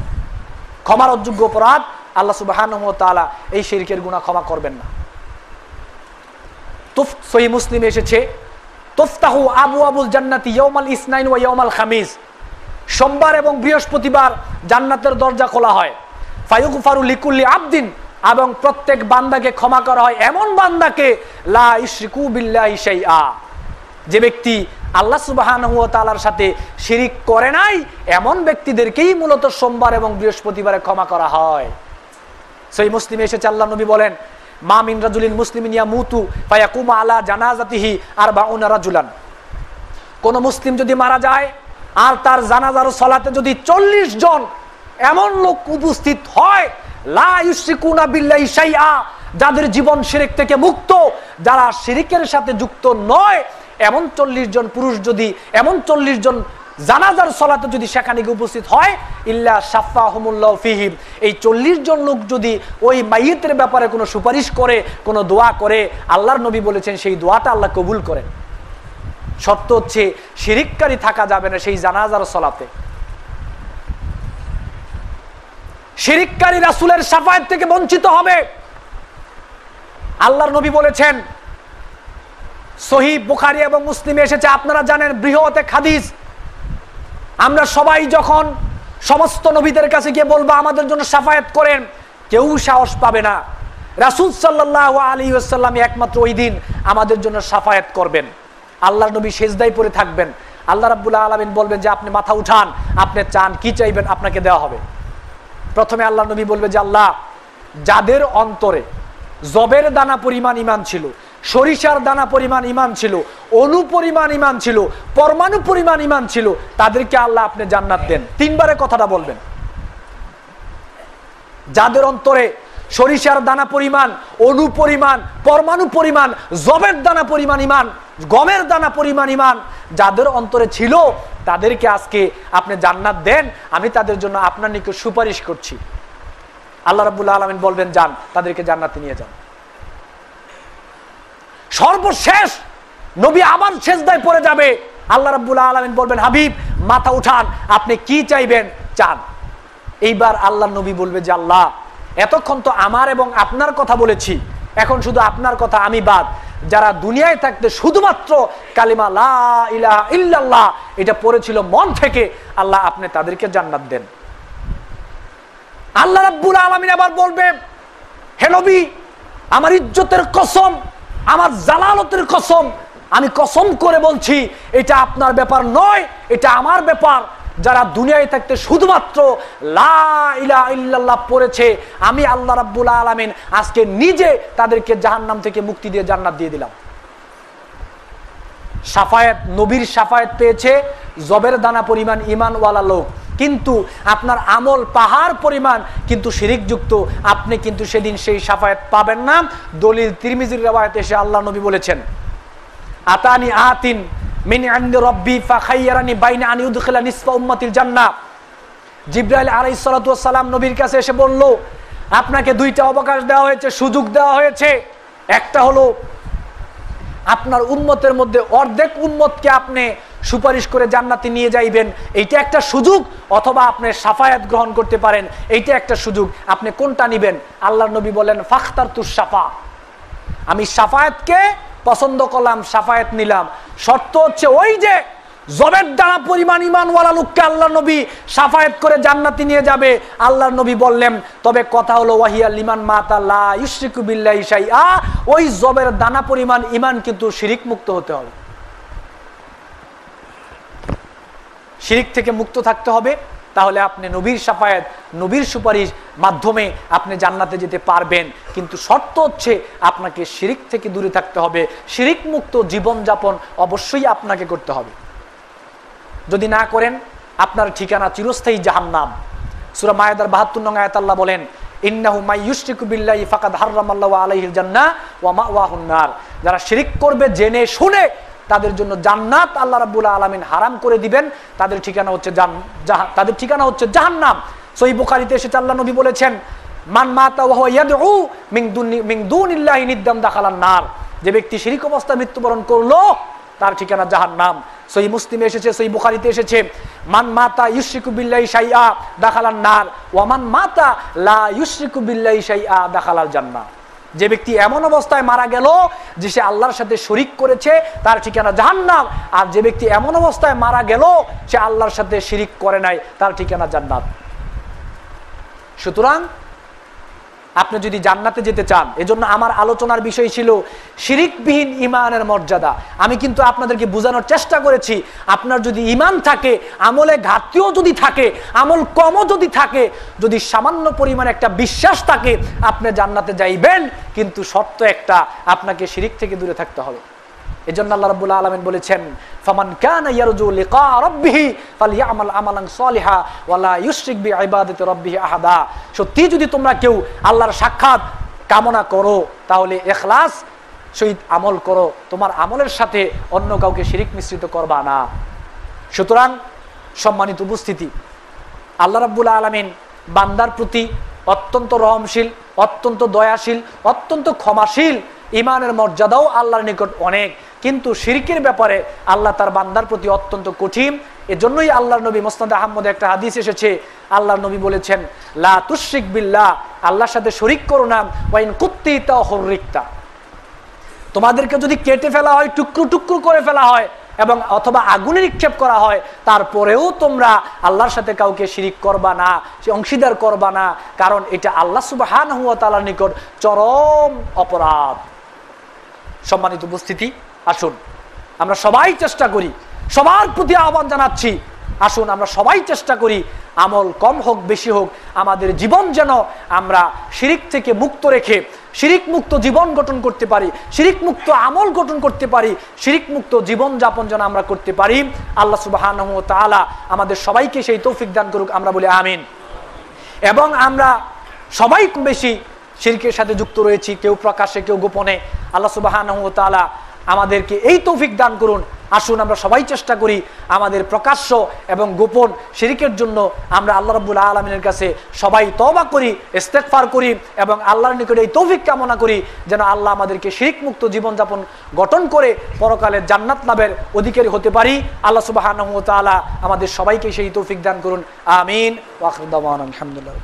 ক্ষমার অযোগ্য অপরাধ। আল্লাহ সুবহানাহু ওয়া তাআলা এই শিরকের গুনাহ ক্ষমা করবেন না। সহিহ মুসলিমে এসেছে, তুফতাহু আবওয়াবুল জান্নাতি ইয়াউমাল ইসনাইন ওয়া ইয়াউমাল খামিস, সোমবার এবং বৃহস্পতিবার জান্নাতের দরজা খোলা হয়। ফায়ুগফারু লিকুল্লি আবদিন, এবং প্রত্যেক বান্দাকে ক্ষমা করা হয়, এমন বান্দাকে লা ইশরিকু বিল্লাহি শাইআ, যে ব্যক্তি আল্লাহ সুবহানাহু ওয়া তাআলার সাথে শিরিক করে নাই, এমন ব্যক্তিদেরকেই মূলত সোমবার এবং বৃহস্পতিবারে ক্ষমা করা হয়। সহিহ মুসলিমে এসেছে, আল্লাহ নবী বলেন, মা মিন রাজুলিন মুসলিমিন ইয়ামুতু ফায়াকুমু আলা জানাজাতিহি আরবাউনা রাজুলান, কোন মুসলিম যদি মারা যায় আর তার জানাজার সালাতে যদি 40 জন এমন লোক উপস্থিত হয়, লা ইউশরিকুনা বিল্লাহি শাইআ, যাদের জীবন শিরক থেকে মুক্ত, যারা শিরকের সাথে যুক্ত নয়, এমন 40 জন পুরুষ যদি, এমন 40 জন জানাজার সালাতে যদি সেখানে উপস্থিত হয়, ইল্লা শাফাহুমুল্লাহু ফীহি, এই 40 জন লোক যদি ওই মাইয়িতের ব্যাপারে কোনো সুপারিশ করে, কোনো দোয়া করে, আল্লাহর নবী বলেছেন সেই দোয়াটা আল্লাহ কবুল করেন। শর্ত হচ্ছে শিরিককারী থাকা যাবে না সেই জানাজার সালাতে। শিরিককারী রাসূলের শাফায়াত থেকে বঞ্চিত হবে। আল্লাহর নবী বলেছেন, সহিহ বুখারী এবং মুসলিমে এসেছে, আপনারা জানেন বৃহৎ এক হাদিস, আমরা সবাই যখন সমস্ত নবীদের কাছে গিয়ে বলবো আমাদের জন্য শাফায়াত করেন, কেউ সাহস পাবে না। রাসূল সাল্লাল্লাহু আলাইহি ওয়াসাল্লাম একমাত্র ওই দিন আমাদের জন্য শাফায়াত করবেন। আল্লাহর নবী সেজদায় পড়ে থাকবেন, আল্লাহ রাব্বুল আলামিন বলবেন যে আপনি মাথা উঠান, আপনি চান কি চাইবেন আপনাকে দেওয়া হবে। প্রথমে আল্লাহ নবী বলবে যে আল্লাহ, যাদের অন্তরে জবের দানা পরিমাণ ঈমান ছিল, সরিষার দানা পরিমাণ ঈমান ছিল, অণু পরিমাণ ঈমান ছিল, পরমাণু পরিমাণ ঈমান ছিল, তাদেরকে আল্লাহ আপনি জান্নাত দেন। 3 বারে কথাটা বলবেন। যাদের অন্তরে সরিষার দানা পরিমাণ, অণু পরিমাণ, পরমাণু পরিমাণ, জবের দানা পরিমাণ ঈমান, গমের দানা পরিমাণ ঈমান যাদের অন্তরে ছিল, তাদেরকে আজকে আপনি জান্নাত দেন, আমি তাদের জন্য আপনার নিকট সুপারিশ করছি। আল্লাহ রাব্বুল আলামিন বলবেন যান, তাদেরকে জান্নাতে নিয়ে যান। সর্বশেষ নবী আবার সেজদায় পড়ে যাবে, আল্লাহ রাব্বুল আলামিন বলবেন হাবিব মাথা উঠান, আপনি কি চাইবেন চান। এইবার আল্লাহ নবী বলবে যে আল্লাহ, এতক্ষণ তো আমার এবং আপনার কথা বলেছি, এখন শুধু আপনার কথা আমি বাদ, যারা দুনিয়ায় থাকতে শুধুমাত্র কালিমা লা ইলাহা ইল্লাল্লাহ এটা পড়েছিল মন থেকে, আল্লাহ আপনি তাদেরকে জান্নাত দেন। আল্লাহ রাব্বুল আলামিন আবার বলবে, হে নবী আমার ইজ্জতের কসম, আমার জালালতের কসম, আমি কসম করে বলছি এটা আপনার ব্যাপার নয়, এটা আমার ব্যাপার। যারা দুনিয়ায় থাকতে শুধুমাত্র লা ইলাহা ইল্লাল্লাহ পড়েছে, আমি আল্লাহ রাব্বুল আলামিন আজকে নিজে তাদেরকে জাহান্নাম থেকে মুক্তি দিয়ে জান্নাত দিয়ে দিলাম। শাফায়াত, নবীর শাফায়াত পেয়েছে জবের দানা পরিমাণ ঈমানওয়ালা লোক, কিন্তু আপনার আমল পাহাড় পরিমাণ কিন্তু শিরিকযুক্ত, আপনি কিন্তু সেদিন সেই শাফায়াত পাবেন না। দলিল তিরমিজির riwayat এসে আল্লাহ নবী বলেছেন, আতানি আতিন মিন ইনদি রাব্বি ফাখায়্যারানি বাইনা আন ইউদখিলা নিসফা উম্মাতিল জান্নাহ, জিবরাইল আলাইহিস সালাতু ওয়াস সালাম নবীর কাছে এসে বলল, আপনাকে দুইটা অবকাশ দেওয়া হয়েছে, সুযোগ দেওয়া হয়েছে। একটা হলো আপনার উম্মতের মধ্যে অর্ধেক উম্মতকে আপনি সুপারিশ করে জান্নাতে নিয়ে যাইবেন, এইটা একটা সুযোগ, অথবা আপনি শাফায়াত গ্রহণ করতে পারেন, এইটা একটা সুযোগ। আপনি কোনটা নেবেন? আল্লাহর নবী বলেন, ফাখতারতুস শাফা, আমি শাফায়াতকে পছন্দ করলাম, শাফায়াত নিলাম। শর্ত হচ্ছে ওই যে জবের দ্বারা পরিমাণ ঈমানওয়ালা লোককে আল্লাহর নবী শাফায়াত করে জান্নাতে নিয়ে যাবে। আল্লাহর নবী বললেন, তবে কথা হলো ওয়াহিয়া লিমান মাতা লা ইউশরিকু বিল্লাহি শাইআ, ওই জবের দানা পরিমাণ ঈমান কিন্তু শিরিক মুক্ত হতে হবে, শিরিক থেকে মুক্ত থাকতে হবে। তাহলে আপনি নবীর শাফায়াত, নবীর সুপারিশ মাধ্যমে আপনি জান্নাতে যেতে পারবেন। কিন্তু শর্ত হচ্ছে আপনাকে শিরিক থেকে দূরে থাকতে হবে, শিরিক মুক্ত জীবনযাপন অবশ্যই আপনাকে করতে হবে। যদি না করেন আপনার ঠিকানা চিরস্থায়ী জাহান্নাম। সূরা মায়েদার ৭২ নং আয়াত আল্লাহ বলেন, ইন্নাহু মাই ইউশরিকু বিল্লাহি ফাকাদ হাররামাল্লাহু আলাইহিল জান্নাহ ওয়া মাওয়াহুন নার, যারা শিরিক করবে জেনে শুনে তাদের জন্য জান্নাত আল্লাহ রাব্বুল আলামিন হারাম করে দিবেন, তাদের ঠিকানা হচ্ছে জাহান্নাম। সহিহ বুখারীতে এসেছে আল্লাহ নবী বলেছেন, মান মাতা ওয়া হুয়া ইয়াদউ মিন দুনিল্লাহি নিদ্দাম দাখালান নার, যে ব্যক্তি শিরিক অবস্থায় মৃত্যুবরণ করলো তার ঠিকানা জাহান্নাম। সহিহ মুসলিমে এসেছে, সহিহ বুখারীতে এসেছে, মান মাতা ইউশরিকু বিল্লাহি শাইআ দাখালান নার ওয়া মান মাতা লা ইউশরিকু বিল্লাহি শাইআ দাখালাল জান্নাহ, যে ব্যক্তি এমন অবস্থায় মারা গেল যে সে আল্লাহর সাথে শরিক করেছে তার ঠিকানা জাহান্নাম, আর যে ব্যক্তি এমন অবস্থায় মারা গেল সে আল্লাহর সাথে শিরিক করে নাই তার ঠিকানা জান্নাত। সুতরাং আপনি যদি জান্নাতে যেতে চান, এজন্য আমার আলোচনার বিষয় ছিল শিরিকবিহীন ঈমানের মর্যাদা। আমি কিন্তু আপনাদেরকে বোঝানোর চেষ্টা করেছি, আপনার যদি ঈমান থাকে, আমলে ঘাটতিও যদি থাকে, আমল কমও যদি থাকে, যদি সামান্য পরিমাণে একটা বিশ্বাস থাকে, আপনি জান্নাতে যাইবেন। কিন্তু শর্ত একটা, আপনাকে শিরিক থেকে দূরে থাকতে হবে। এজন্য আল্লাহ রাব্বুল আলামিন বলেছেন, ফামান কানা ইয়ারজু লিকা রাব্বিহি ফালইআমাল আমালান সলিহা ওয়া লা ইউশরিক বিইবাদাতি রাব্বিহি আহাদা। সত্যি যদি তোমরা কেউ আল্লাহর সাক্ষাৎ কামনা করো, তাহলে ইখলাস সহিত আমল করো, তোমার আমলের সাথে অন্য কাউকে শিরিক মিশ্রিত করবা না। সুতরাং সম্মানিত উপস্থিতি, আল্লাহ রাব্বুল আলামিন বান্দার প্রতি অত্যন্ত রহমশীল, অত্যন্ত দয়াশীল, অত্যন্ত ক্ষমাশীল। ঈমানের মর্যাদাও আল্লাহর নিকট অনেক, কিন্তু শিরকের ব্যাপারে আল্লাহ তার বান্দার প্রতি অত্যন্ত কঠিন। এজন্যই আল্লাহর নবী মুসনাদে আহমদে একটা হাদিস এসেছে, আল্লাহর নবী বলেছেন, লা তুশরিক বিল্লাহ, আল্লাহর সাথে শরিক করো না, ওয়া ইন কুত্তিতা হুররিকতা, তোমাদেরকে যদি কেটে ফেলা হয়, টুকরো টুকরো করে ফেলা হয় এবং অথবা আগুনে নিক্ষেপ করা হয়, তারপরেও তোমরা আল্লাহর সাথে কাউকে শিরিক করবা না, সে অংশীদার করবা না, কারণ এটা আল্লাহ সুবহানাহু ওয়া তাআলার নিকট চরম অপরাধ। সম্মানিত উপস্থিতি, আসুন আমরা সবাই চেষ্টা করি, সবার প্রতি আহ্বান জানাচ্ছি, আসুন আমরা সবাই চেষ্টা করি, আমল কম হোক বেশি হোক, আমাদের জীবন যেন আমরা শিরিক থেকে মুক্ত রেখে শিরিক মুক্ত জীবন গঠন করতে পারি, শিরিক মুক্ত আমল গঠন করতে পারি, শিরিক মুক্ত জীবন যাপন যেন আমরা করতে পারি। আল্লাহ সুবহানাহু ওয়া তাআলা আমাদের সবাইকে সেই তৌফিক দান করুক, আমরা বলি আমিন। এবং আমরা সবাই কম বেশি শিরকের সাথে যুক্ত রয়েছি, কেউ প্রকাশ্যে কেউ গোপনে। আল্লাহ সুবহানাহু ওয়া তাআলা আমাদেরকে এই তৌফিক দান করুন। আসুন আমরা সবাই চেষ্টা করি আমাদের প্রকাশ্য এবং গোপন শিরকের জন্য আমরা আল্লাহ রাব্বুল আলামিনের কাছে সবাই তওবা করি, ইস্তেগফার করি এবং আল্লাহর নিকটে এই তৌফিক কামনা করি যেন আল্লাহ আমাদেরকে শিরক মুক্ত জীবনযাপন গঠন করে পরকালে জান্নাত লাভের অধিকারী হতে পারি। আল্লাহ সুবহানাহু ওয়া তাআলা আমাদের সবাইকে সেই তৌফিক দান করুন, আমিন। ওয়া আখিরু দাওয়ানা আলহামদুলিল্লাহ।